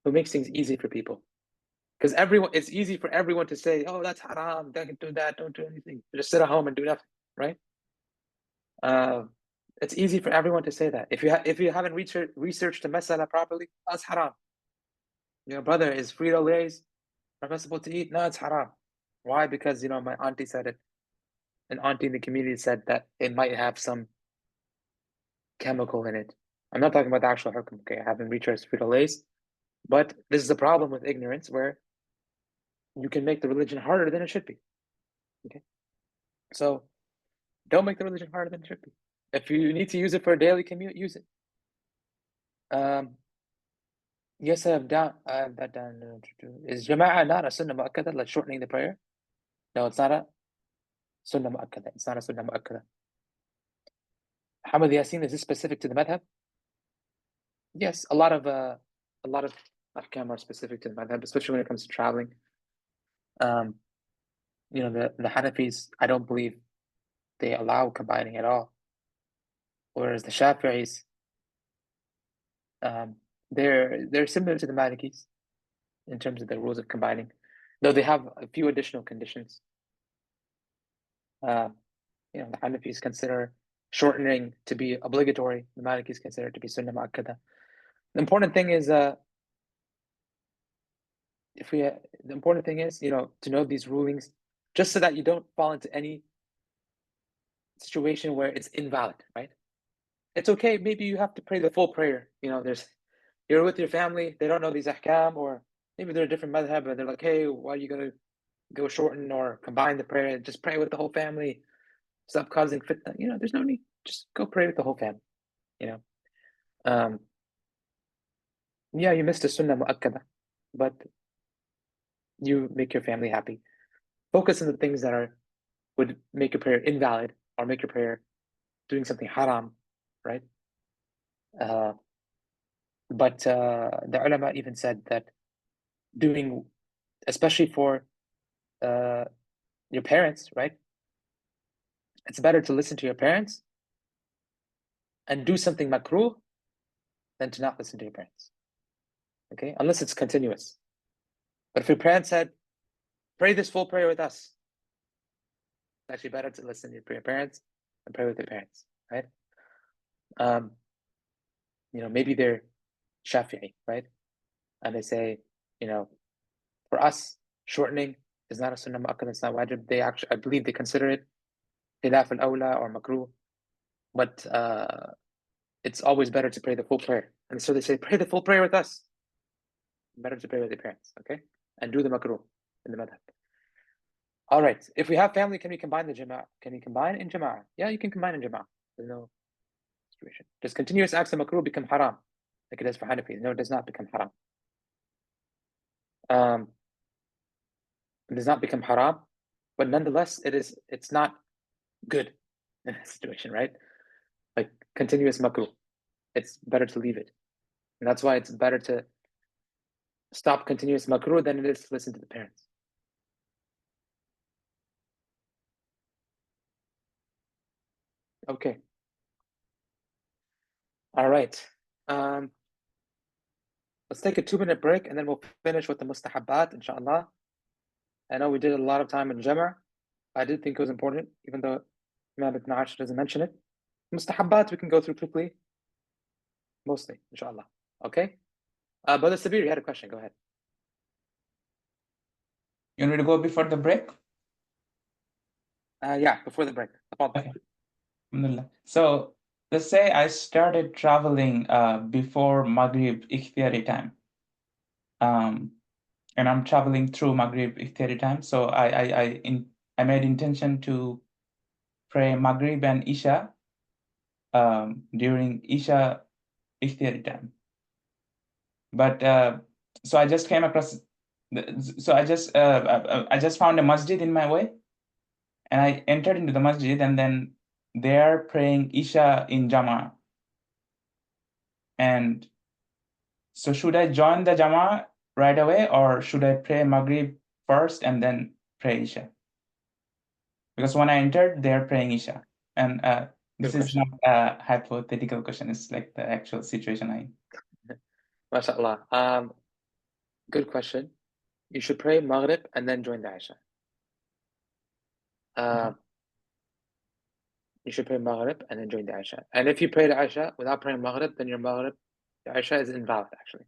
who makes things easy for people. Because it's easy for everyone to say, oh, that's haram, don't do that, don't do anything. Just sit at home and do nothing, right? It's easy for everyone to say that. If you haven't researched the masala properly, that's haram. Your brother, is Frito-Lay's permissible to eat? No, it's haram. Why? Because, my auntie said it. An auntie in the community said that it might have some chemical in it. I'm not talking about the actual hukum, okay? I haven't researched Frito-Lay's. But this is a problem with ignorance, where you can make the religion harder than it should be. Okay? So don't make the religion harder than it should be. If you need to use it for a daily commute, use it. Yes, I have that down. Is Jama'ah not a sunnah mu'akkada, like shortening the prayer? No, it's not a sunnah mu'akkada. It's not a sunnah mu'akkada. Hamad Yasin, is this specific to the madhab? Yes, a lot of ahkam are specific to the madhab, especially when it comes to traveling. The Hanafis, I don't believe they allow combining at all. Whereas the Shafi'is, they're similar to the Malikis in terms of the rules of combining, though they have a few additional conditions. The Hanafis consider shortening to be obligatory. The Malikis consider it to be sunnah mu'akkada. The important thing is, to know these rulings, just so that you don't fall into any situation where it's invalid, right? It's okay, maybe you have to pray the full prayer. You're with your family, they don't know these ahkam, or maybe they're a different madhab, and they're like, hey, why are you gonna go shorten or combine the prayer? Just pray with the whole family. Stop causing fitna. There's no need. Just go pray with the whole family. Yeah, you missed a sunnah mu'akkada, but you make your family happy. Focus on the things that would make your prayer invalid, or make your prayer doing something haram, right? But the ulama even said that doing, especially for your parents, right? It's better to listen to your parents and do something makruh than to not listen to your parents. Okay, unless it's continuous. But if your parents said, pray this full prayer with us, it's actually better to listen to your parents and pray with your parents, right? Maybe they're Shafi'i, right? And they say, for us, shortening is not a sunnah mu'akkad, it's not wajib. I believe they consider it khilaf al-awla or makruh, but it's always better to pray the full prayer. And so they say, pray the full prayer with us. Better to pray with your parents, okay? And do the makruh in the madhab. All right, if we have family, can we combine the jama'ah? Can we combine in jama'ah? Yeah, you can combine in jama'ah. There's no situation. Does continuous acts of makruh become haram, like it is for Hanafis? No, it does not become haram. It does not become haram, but nonetheless, it's not good in that situation, right? Like continuous makruh, it's better to leave it. And that's why it's better to stop continuous makruh than it is to listen to the parents. Okay. All right. Let's take a 2-minute break and then we'll finish with the mustahabbat, inshallah. I know we did a lot of time in Jam'ah. I did think it was important, even though Matn Ibn Ashir doesn't mention it. Mustahabbat we can go through quickly, mostly, inshallah. Okay? Brother Sabir, you had a question, go ahead. You want me to go before the break? Yeah, before the break. Okay. Alhamdulillah. So let's say I started traveling before Maghrib Ikhtiyari time. And I'm traveling through Maghrib Ikhtiyari time. So I made intention to pray Maghrib and Isha during Isha Ikhtiyari time. But so I just came across, so I just found a masjid in my way, and I entered into the masjid, and then they are praying Isha in Jama. And so should I join the Jama right away, or should I pray Maghrib first and then pray Isha? Because when I entered, they're praying Isha. And this Good is question. not a hypothetical question, it's like the actual situation MashaAllah. Good question. You should pray Maghrib and then join the Isha. You should pray Maghrib and then join the Isha. And if you pray the Isha without praying Maghrib, then your Maghrib, the Isha is invalid actually.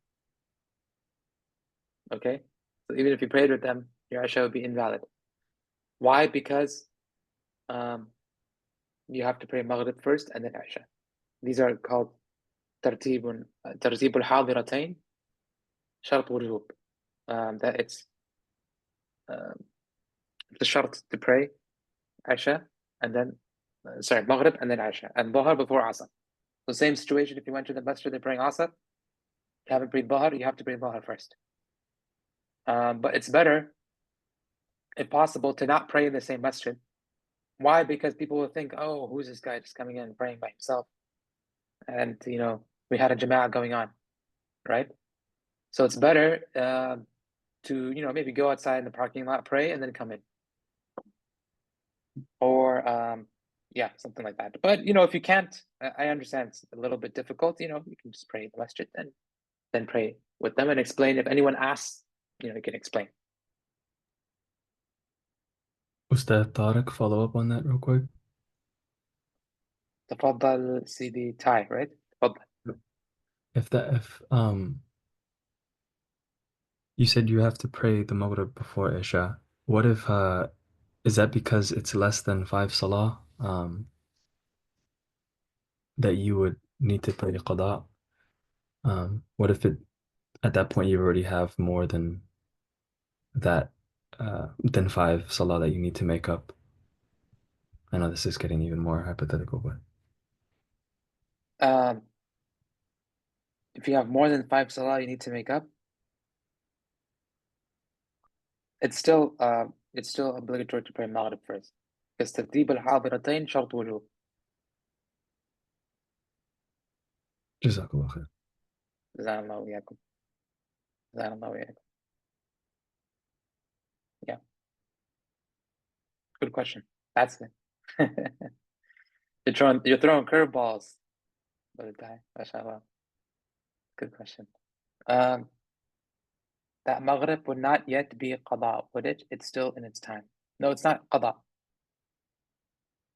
Okay? So even if you prayed with them, your Isha would be invalid. Why? Because you have to pray Maghrib first and then Isha. These are called ترتيب الحاضرتين شرط وجوب. That it's the shart to pray Isha and then Maghrib and then Isha, and Dhuhr before Asr. So same situation if you went to the masjid, they're praying Asr, you haven't prayed Dhuhr, you have to pray Dhuhr first. But it's better, if possible, to not pray in the same masjid. Why? Because people will think, oh, who's this guy just coming in and praying by himself? And, we had a jama'ah going on, right? So it's better to, maybe go outside in the parking lot, pray, and then come in. Or, something like that. But, if you can't, I understand it's a little bit difficult, you can just pray in the masjid and then pray with them and explain. If anyone asks, you can explain. Ustadh Tariq, follow up on that real quick. تفضل سيدي Ty, right? تفضل. If you said you have to pray the Maghrib before Isha, what if is that because it's less than 5 salah that you would need to pray qada? What if at that point you already have more than that than 5 salah that you need to make up? I know this is getting even more hypothetical, but if you have more than 5 salah you need to make up, it's still obligatory to pray Maghrib first. Because ترتيب الحاضرتين شرط وجوب. Jazakallah khair. جزانا الله وإياكم. جزانا الله وإياكم. Yeah. Good question. That's it. You're throwing curveballs. MashaAllah. Good question. That Maghrib would not yet be a qada, would it? It's still in its time. No, it's not qada.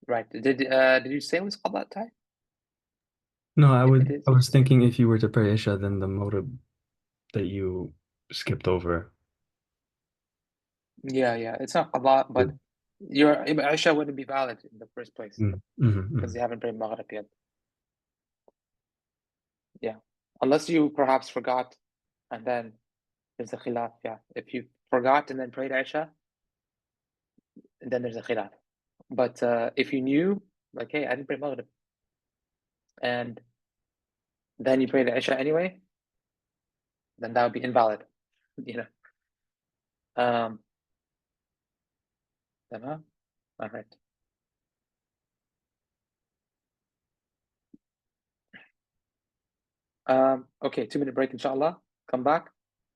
Right. Did you say it was qada time? No, I was thinking if you were to pray Isha, then the Maghrib that you skipped over. Yeah, it's not qada, but your Isha wouldn't be valid in the first place because you haven't prayed Maghrib yet. Yeah, unless you perhaps forgot, and then there's a khilaf. Yeah, if you forgot and then prayed Isha, then there's a khilaf. But if you knew, like, hey, I didn't pray Maghrib, and then you pray the Isha anyway, then that would be invalid. All right. Okay, 2-minute break, inshallah. Come back,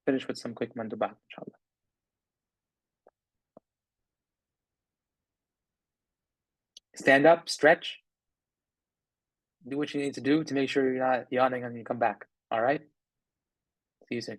finish with some quick mandubat, inshallah. Stand up, stretch, do what you need to do to make sure you're not yawning when you come back. All right? See you soon.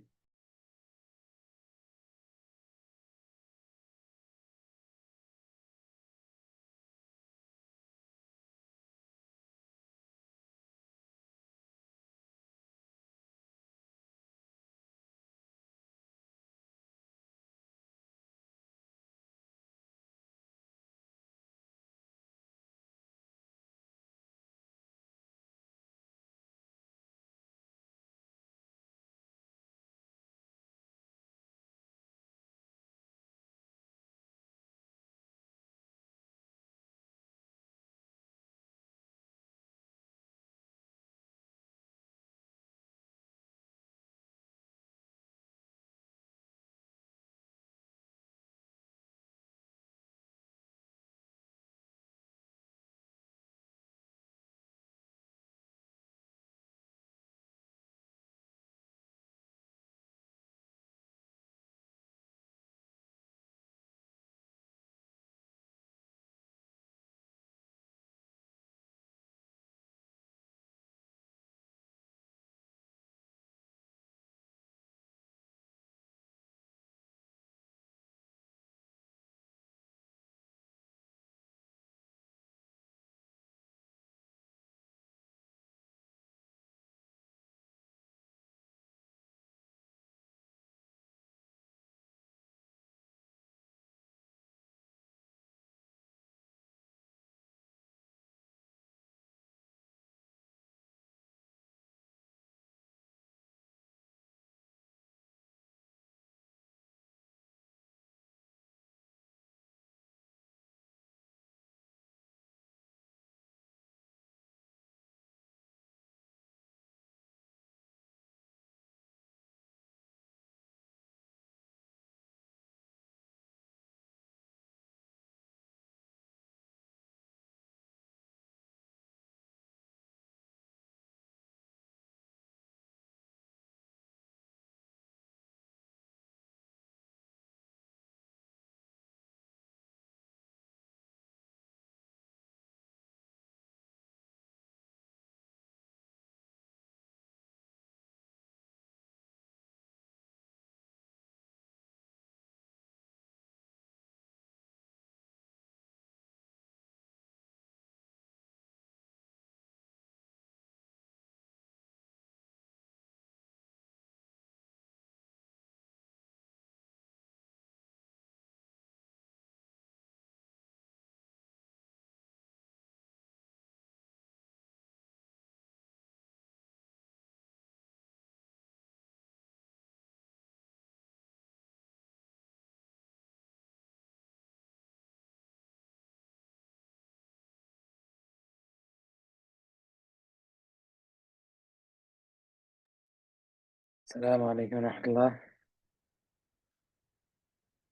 Assalamu alaikum wa rahmatullah.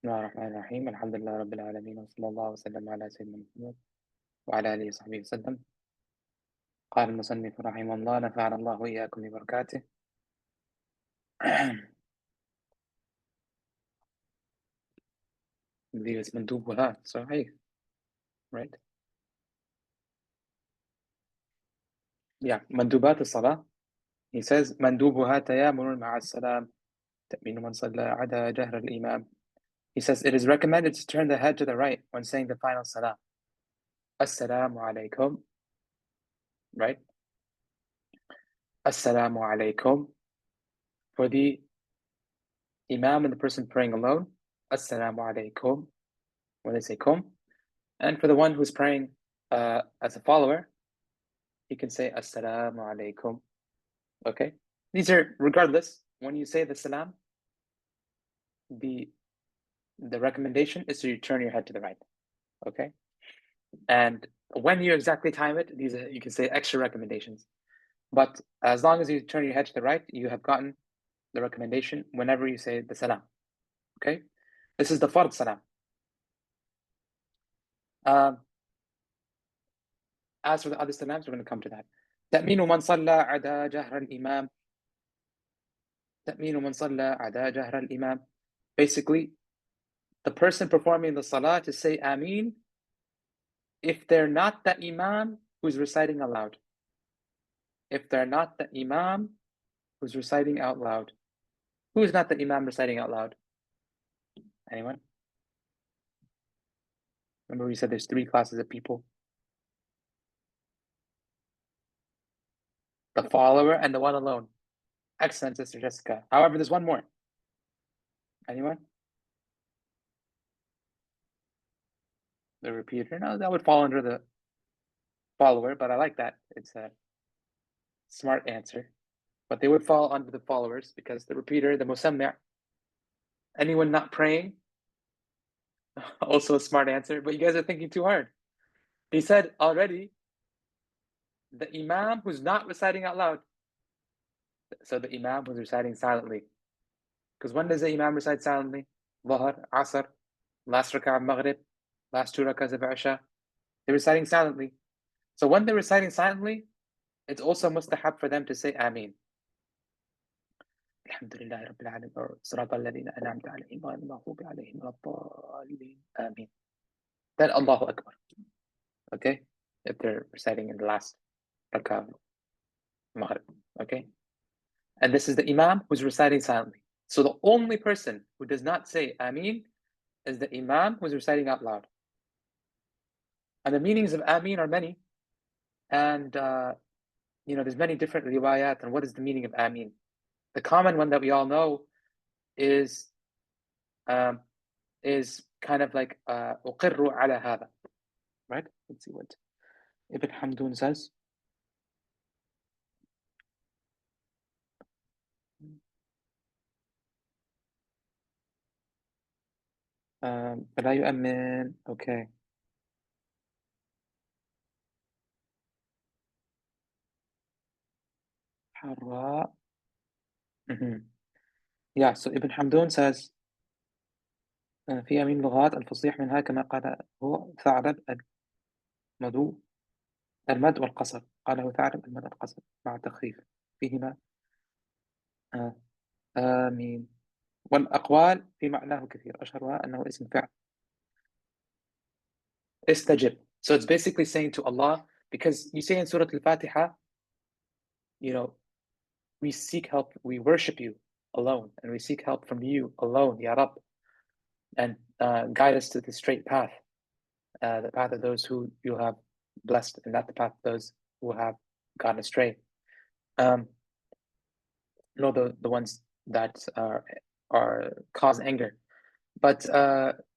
Bismillahirrahmanirrahim. Alhamdulillah Rabbil Alameen. Wa sallallahu wa sallam ala Sayyidina Muhammad wa ala alihi wa sahbihi wa sallam. قال المصنف رحمه الله نفعنا الله وإياكم ببركاته. I believe it's Mandubat, صحيح, right? Yeah, Mandubat as-salah. He says Mandubuha tayammul ma'a as-salam ta'minu man salla ada jahr al-imam. He says it is recommended to turn the head to the right when saying the final salah. Assalamu alaikum, right? Assalamu alaikum. For the imam and the person praying alone, Assalamu alaikum, when they say kum. And for the one who's praying as a follower, he can say Assalamu alaikum. Okay? These are, regardless, when you say the salam, the recommendation is to turn your head to the right. Okay? And when you exactly time it, these are, you can say extra recommendations. But as long as you turn your head to the right, you have gotten the recommendation whenever you say the salam. Okay? This is the fard salam. As for the other salams, we're going to come to that. تأمين من صلى عدا جهر الإمام. تأمين من صلى عدا جهر الإمام. Basically, the person performing the salah to say Ameen if they're not the imam who's reciting aloud. If they're not the imam who's reciting out loud. Who is not the imam reciting out loud? Anyone? Remember we said there's 3 classes of people. The follower and the one alone. Excellent, Sister Jessica. However, there's one more. Anyone? The repeater. No, that would fall under the follower, but I like that. It's a smart answer. But they would fall under the followers because the repeater, the musammi', anyone not praying, also a smart answer. But you guys are thinking too hard. He said already, the imam who's not reciting out loud. So the imam who's reciting silently. Because when does the imam recite silently? Dhuhr, Asr, last rak'ah of Maghrib, last 2 rak'ahs of Isha. They're reciting silently. So when they're reciting silently, it's also mustahab for them to say Ameen. Alhamdulillah Rabbil Alameen, or Sirata alladhina an'amta alayhim ghayril maghdubi alayhim waladdallin. Ameen. Then Allahu Akbar. Okay? If they're reciting in the last rak'ah of Maghrib. Okay? And this is the imam who's reciting silently. So the only person who does not say Ameen is the imam who's reciting out loud. And the meanings of Ameen are many. And, there's many different riwayat on what is the meaning of Ameen. The common one that we all know is kind of like uqirru ala hada. Right? Let's see what Ibn Hamdun says. فلا يؤمن. Okay. حراء. Yeah, so Ibn Hamdun says في أمين لغات الفصيح منها كما قال هو ثعلب المد والقصر. قاله ثعلب المد والقصر مع التخفيف فيهما آمين. والأقوال في معناه كثير أشهرها أنه اسم فعل استجب. So it's basically saying to Allah, because you say in Surah Al-Fatiha, we seek help, we worship you alone, and we seek help from you alone, Ya Rabb, and guide us to the straight path, the path of those who you have blessed, and not the path of those who have gone astray. The ones that are cause anger. But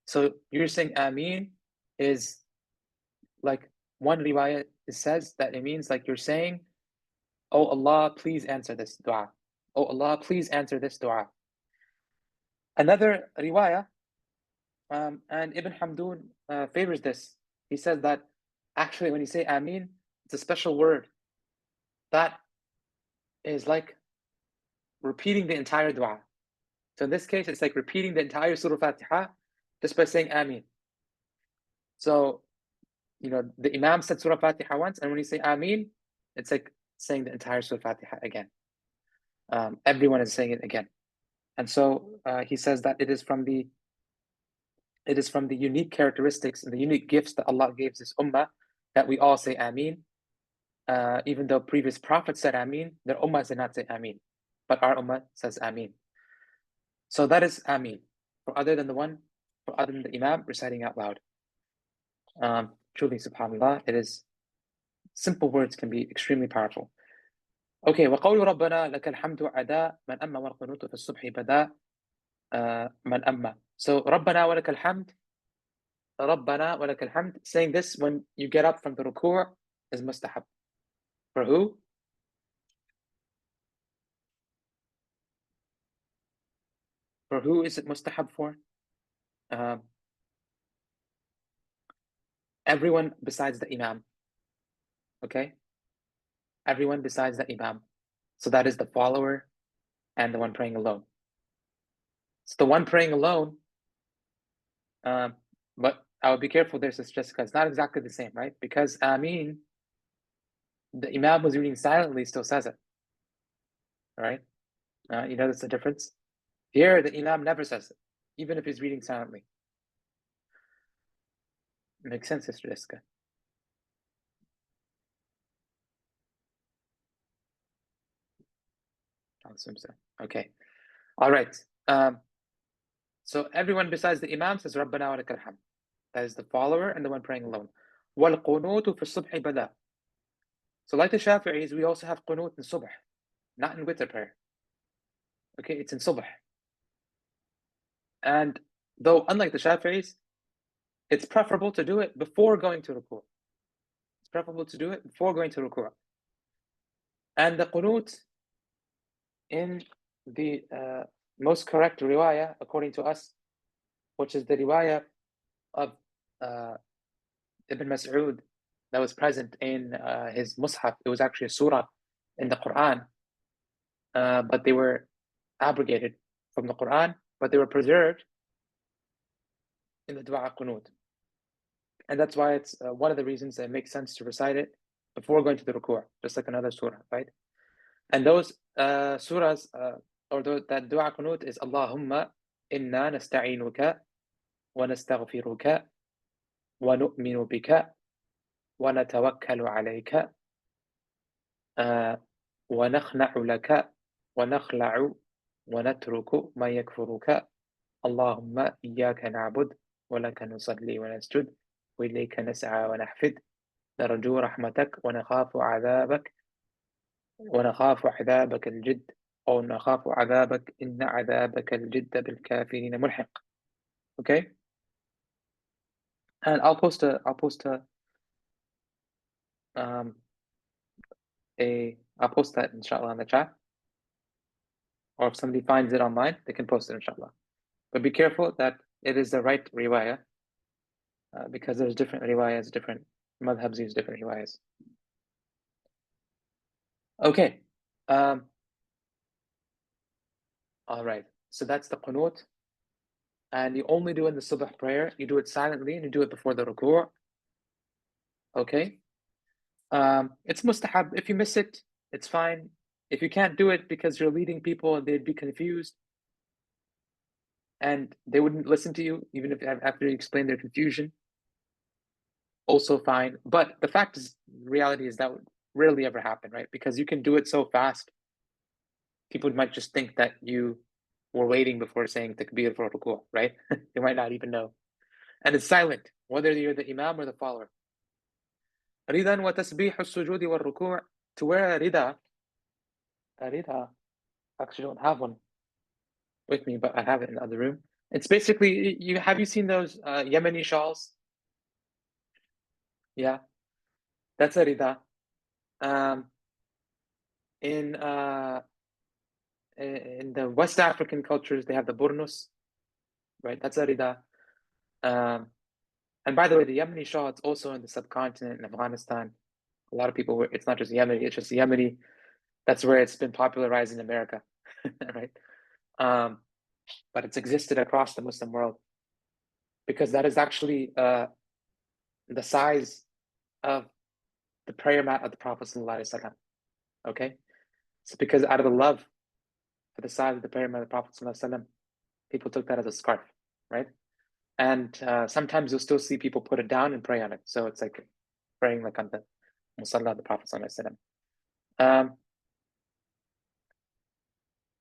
so you're saying Ameen is like one riwayah, it says that it means like you're saying, oh Allah, please answer this dua. Oh Allah, please answer this dua. Another riwayah, and Ibn Hamdun favors this. He says that actually when you say Ameen, it's a special word that is like repeating the entire dua. So in this case, it's like repeating the entire Surah Fatiha just by saying Ameen. So, you know, the Imam said Surah Fatiha once, and when you say Ameen, it's like saying the entire Surah Fatiha again. Everyone is saying it again. And so he says that it is from the unique characteristics and the unique gifts that Allah gave this ummah that we all say Ameen. Even though previous prophets said Ameen, their ummah did not say Ameen. But our ummah says Ameen. So that is Ameen. For other than the Imam reciting out loud. Truly, subhanAllah, it is simple words can be extremely powerful. Okay, وقول ربنا لك الحمد عدا من أما والقنوت في الصبح بدا من أما. So ربنا ولك الحمد, ربنا ولك الحمد, saying this when you get up from the ruku' is mustahab. For who? For who is it mustahab for? Everyone besides the Imam. Okay? Everyone besides the Imam. So that is the follower and the one praying alone. So the one praying alone, but I would be careful there, Sister Jessica, it's not exactly the same, right? Because Ameen, the Imam was reading silently, still says it. All right? You notice the difference? Here, the Imam never says it, even if he's reading silently. Makes sense, Sister Jessica? I'll assume so. Okay. All right. So everyone besides the Imam says Rabbana wa lakal hamd. That is the follower and the one praying alone. وَالْقُنُوتُ فِي الصُّبْحِ بَدَى. So like the Shafi'is, we also have qunut in subh, not in witr prayer. Okay, it's in subh. And though unlike the Shafi'is, it's preferable to do it before going to ruku'. It's preferable to do it before going to ruku'. And the qunut in the most correct riwayah, according to us, which is the riwayah of Ibn Mas'ud that was present in his mushaf. It was actually a surah in the Quran, but they were abrogated from the Quran, but they were preserved in the dua qunut. And that's why it's one of the reasons that it makes sense to recite it before going to the ruku', just like another surah, right? And those surahs, that dua qunut is Allahumma inna nasta'inuka wa nastaghfiruka wa nu'minu bika wa natawakkalu alayka wa nakhna'u laka wa nakhla'u wa natruku ma yakfuruka Allahumma iyyaka na'bud wa laka nusalli wa nasjud wa ilayka nas'a wa nahfid narju rahmatak wa nakhafu 'adhabak ونخاف عذابك الجد أو نخاف عذابك إن عذابك الجد بالكافرين ملحق. Okay, and I'll post that inshallah in the chat, or if somebody finds it online, they can post it inshallah. But be careful that it is the right riwayah, because there's different riwayahs, different madhabs use different riwayahs. Okay. All right. So that's the qunut. And you only do it in the subh prayer. You do it silently and you do it before the ruku'. Okay. It's mustahab. If you miss it, it's fine. If you can't do it because you're leading people and they'd be confused and they wouldn't listen to you, even if after you explain their confusion, also fine. But the fact is, reality is that would rarely ever happen, right? Because you can do it so fast, people might just think that you were waiting before saying takbir for ruku', right? They might not even know. And it's silent, whether you're the imam or the follower. Ridan wa tasbih as-sujudi wa ruku'. To wear a rida, I actually don't have one with me, but I have it in the other room. It's basically, have you seen those Yemeni shawls? Yeah, that's a rida. In the West African cultures, they have the burnus, right? That's a rida. And by the way, the Yemeni shawl, it's also in the subcontinent in Afghanistan. A lot of people, it's not just Yemeni, it's just Yemeni. That's where it's been popularized in America. right? But it's existed across the Muslim world because that is actually the size of the prayer mat of the Prophet ﷺ. Okay, so because out of the love for the size of the prayer mat of the Prophet ﷺ, people took that as a scarf, right? And sometimes you'll still see people put it down and pray on it. So it's like praying like on the Musalla of the Prophet ﷺ.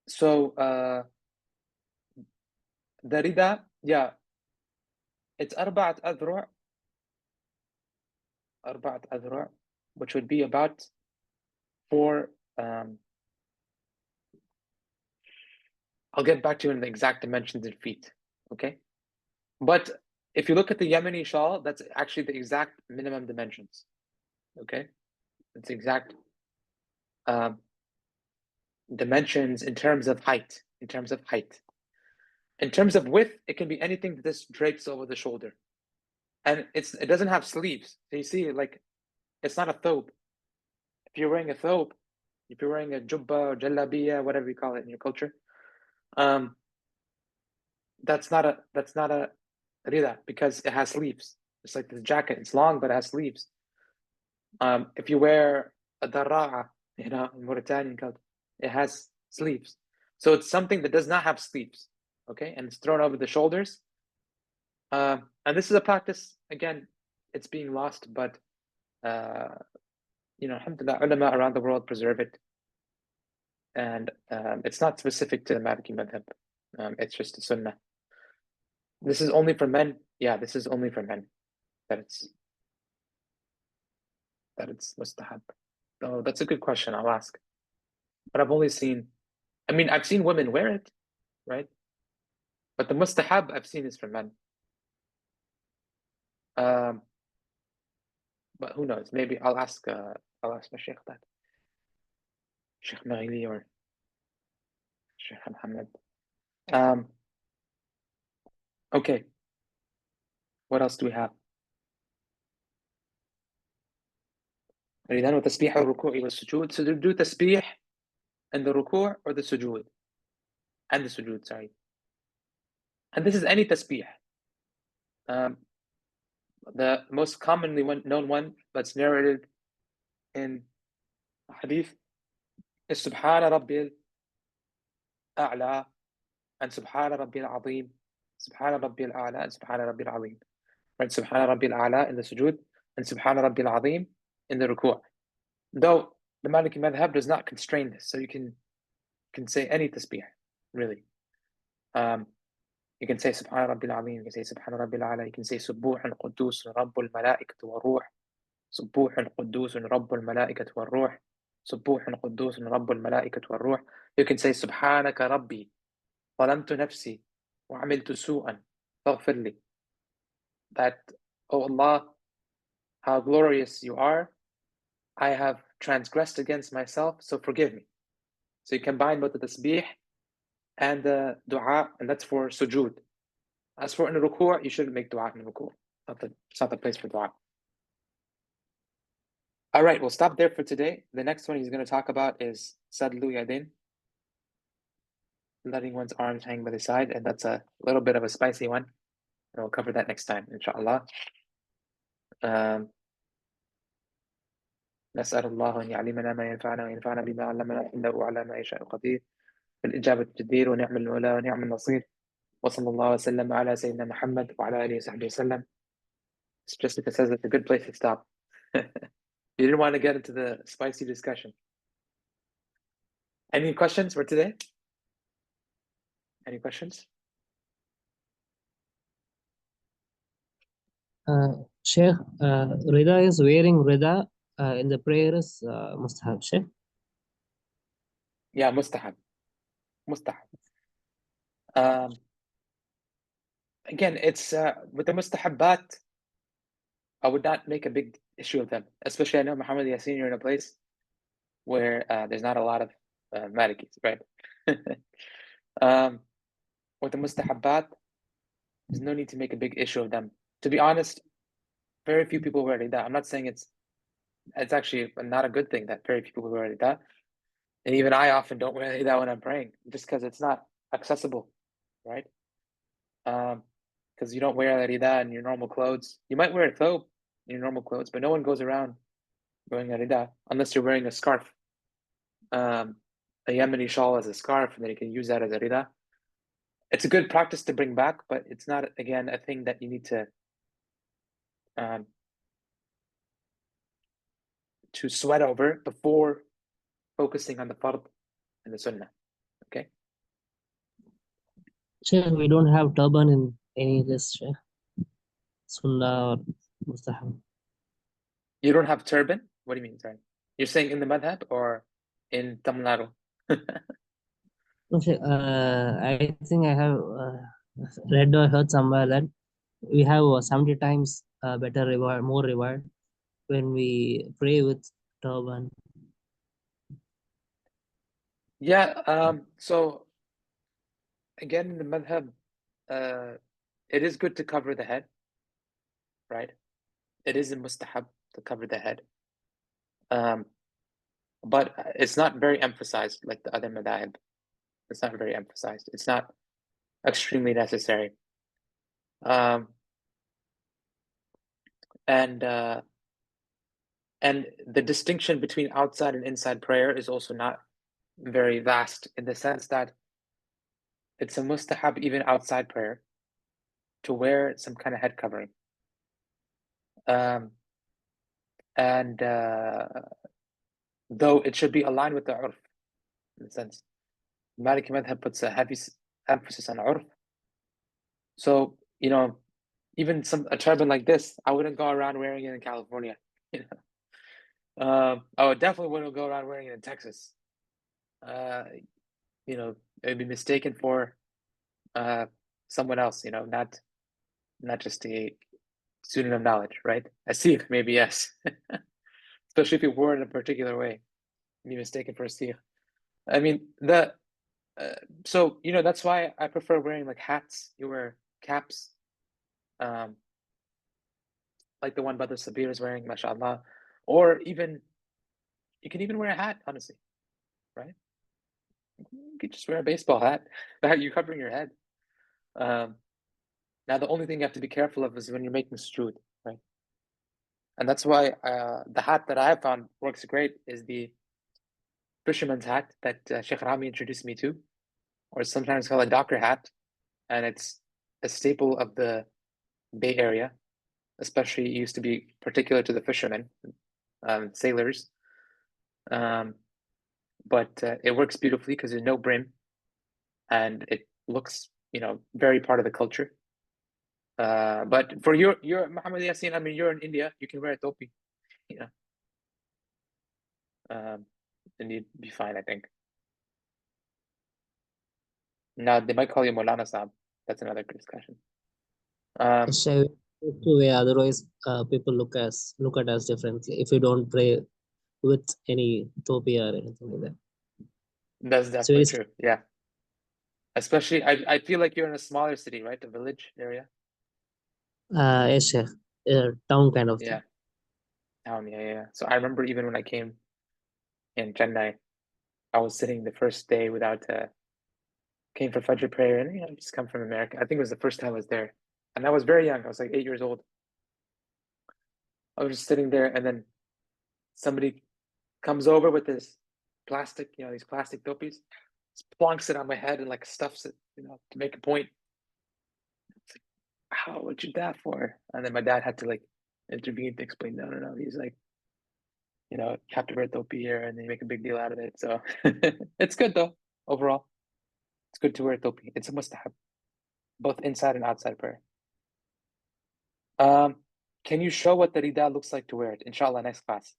So the rida, yeah, it's arba'at adhru', which would be about 4. I'll get back to you in the exact dimensions in feet, okay? But if you look at the Yemeni shawl, that's actually the exact minimum dimensions, okay? It's exact dimensions in terms of height, In terms of width, it can be anything that this drapes over the shoulder. And it doesn't have sleeves. So you see, like, it's not a thobe. If you're wearing a thobe, if you're wearing a jubba or jallabiya, whatever you call it in your culture, that's not a rida because it has sleeves. It's like this jacket. It's long, but it has sleeves. If you wear a darra'a, in Mauritanian culture, it has sleeves. So it's something that does not have sleeves, okay? And it's thrown over the shoulders. And this is a practice, again, it's being lost, but alhamdulillah, ulama around the world preserve it. And it's not specific to the Maliki madhab. It's just a sunnah. This is only for men. Yeah, this is only for men. That it's mustahab. Oh, that's a good question. I'll ask. But I've only seen, I've seen women wear it, right? But the mustahab I've seen is for men. But who knows? Maybe I'll ask my sheikh that. Sheikh Maghili or Sheikh Muhammad. Okay. What else do we have? Are you done with tasbih al-ruku' wal-sujood? So do tasbih and the ruku' or the sujood? And the sujood, sorry. And this is any tasbih. The most commonly known one that's narrated in hadith is Subhana Rabbil A'la and Subhana Rabbil Azim. Subhana Rabbil A'la and Subhana Rabbil Azim. Right? Subhana Rabbil A'la in the sujood and Subhana Rabbil Azim in the ruku'. Though the Maliki madhab does not constrain this, so you can say any tasbih, really. You can say Subhana Rabbil Azim, you can say Subhana Rabbil A'la, you can say Subbuhun Quddus Rabbul Malaikatu wa Ruh, Subbuhun Quddus Rabbul Malaikatu wa Ruh, Subbuhun Quddus Rabbul Malaikatu wa Ruh. You can say Subhanaka Rabbi, Zalamtu Nafsi, wa Amiltu Su'an, Faghfir li. That, oh Allah, how glorious you are, I have transgressed against myself, so forgive me. So you combine both the tasbih and the dua, and that's for sujood. As for in the ruku', you shouldn't make dua in the ruku'. It's not the place for dua. All right, we'll stop there for today. The next one he's going to talk about is sadlu yadin, letting one's arms hang by the side, and that's a little bit of a spicy one. And we'll cover that next time, inshallah. نسأل الله أن يعلمنا ما ينفعنا وينفعنا بما علمنا إنه على ما يشاء قدير بالإجابة الجدير ونعم المولى ونعم النصير وصلى الله وسلم على سيدنا محمد وعلى آله وصحبه وسلم. It's just like it says it's a good place to stop. You didn't want to get into the spicy discussion. Any questions for today? Any questions? Sheikh, Rida is wearing Rida in the prayer is mustahab, Sheikh? Yeah, mustahab. Again, it's with the mustahabbat, I would not make a big issue of them. Especially I know Muhammad Yasin, you're in a place where there's not a lot of Malikis, right? With the mustahabbat, there's no need to make a big issue of them. To be honest, very few people wear that. I'm not saying it's actually not a good thing that very few people wear that. And even I often don't wear rida when I'm praying, just because it's not accessible, right? Because you don't wear rida in your normal clothes. You might wear a thobe in your normal clothes, but no one goes around wearing a rida unless you're wearing a scarf. A Yemeni shawl as a scarf, and then you can use that as a rida. It's a good practice to bring back, but it's not, again, a thing that you need to sweat over before focusing on the fard and the sunnah. Okay. Sheikh, we don't have turban in any list, Sheikh. Sunnah or mustahab. You don't have turban? What do you mean? Sorry. You're saying in the madhab or in Tamil Nadu? Okay, I think I have read or heard somewhere that we have 70 times better reward, more reward when we pray with turban. Yeah. So again, in the madhab, it is good to cover the head, right? It is a mustahab to cover the head. But it's not very emphasized like the other madhab. It's not very emphasized. It's not extremely necessary. And the distinction between outside and inside prayer is also not very vast, in the sense that it's a mustahab even outside prayer to wear some kind of head covering. Though it should be aligned with the urf, in a sense. Maliki madhab puts a heavy emphasis on urf. So, even a turban like this, I wouldn't go around wearing it in California. I definitely wouldn't go around wearing it in Texas. It would be mistaken for someone else, not just a student of knowledge, right? A Sikh, maybe, yes. Especially if you wore it in a particular way, be mistaken for a Sikh. I mean, so that's why I prefer wearing like hats. You wear caps, like the one Brother Sabir is wearing, mashallah. Or even, you can even wear a hat, honestly, right? You could just wear a baseball hat. You're covering your head. Now, the only thing you have to be careful of is when you're making sujood, right? And that's why the hat that I have found works great is the fisherman's hat that Sheikh Rami introduced me to, or sometimes called a docker hat. And it's a staple of the Bay Area, especially it used to be particular to the fishermen, sailors. But it works beautifully because there's no brim, and it looks, very part of the culture. But for your Muhammad Yasin, I mean, you're in India, you can wear a topi, and you'd be fine, I think. Now they might call you Maulana Saab. That's another discussion. So to wear, otherwise people look at us differently if we don't pray with any topi or anything like that. That's definitely true. Yeah. Especially, I feel like you're in a smaller city, right? A village area. Yes, Sheikh. Town kind of thing. Yeah. Town, yeah. So I remember even when I came in Chennai, I was sitting the first day without came for Fajr prayer, and just come from America. I think it was the first time I was there, and I was very young. I was like 8 years old. I was just sitting there, and then somebody comes over with this plastic, these plastic topis, plonks it on my head and like stuffs it, to make a point. It's like, how would you do that for? And then my dad had to like intervene to explain, no. He's like, you have to wear topi here, and they make a big deal out of it. So it's good though, overall. It's good to wear topi. It's a mustahab, both inside and outside prayer. Can you show what the rida looks like to wear it? Inshallah, next class.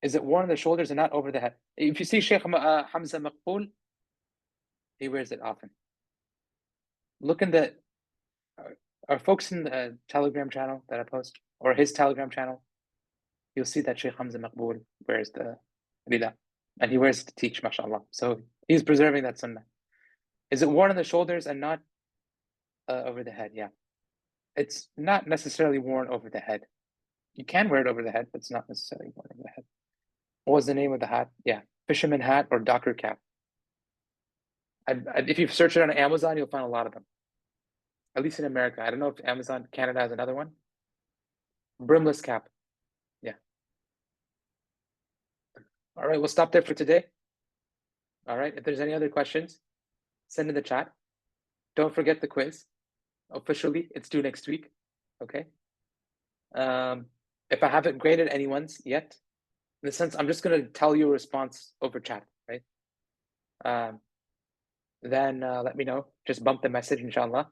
Is it worn on the shoulders and not over the head? If you see Sheikh Hamza Maqbool, he wears it often. Look in our folks in the Telegram channel that I post, or his Telegram channel, you'll see that Sheikh Hamza Maqbool wears the rida, and he wears it to teach, mashallah. So he's preserving that sunnah. Is it worn on the shoulders and not over the head? Yeah. It's not necessarily worn over the head. You can wear it over the head, but it's not necessarily worn over the head. What was the name of the hat? Yeah, fisherman hat, or docker cap. If you search it on Amazon, you'll find a lot of them. At least in America. I don't know if Amazon Canada has another one. Brimless cap. Yeah. All right, we'll stop there for today. All right, if there's any other questions, send in the chat. Don't forget the quiz. Officially, it's due next week. Okay. If I haven't graded anyone's yet, in the sense, I'm just going to tell you a response over chat, right? Then let me know. Just bump the message, inshallah.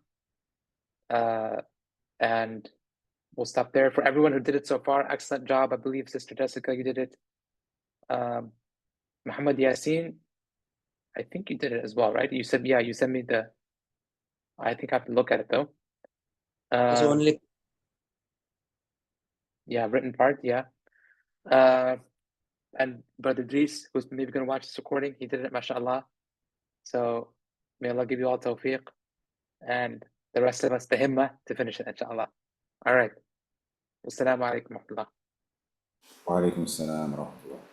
And we'll stop there. For everyone who did it so far, excellent job. I believe Sister Jessica, you did it. Muhammad Yasin, I think you did it as well, right? You said, yeah, you sent me the, I think I have to look at it though. It's only Yeah, written part, yeah. And Brother Dries, who's maybe going to watch this recording, he did it, mashallah. So may Allah give you all tawfiq, and the rest of us the himmah to finish it, inshallah. All right. Wassalamu alaikum wa rahmatullah. Wa alaikum assalam wa rahmatullah.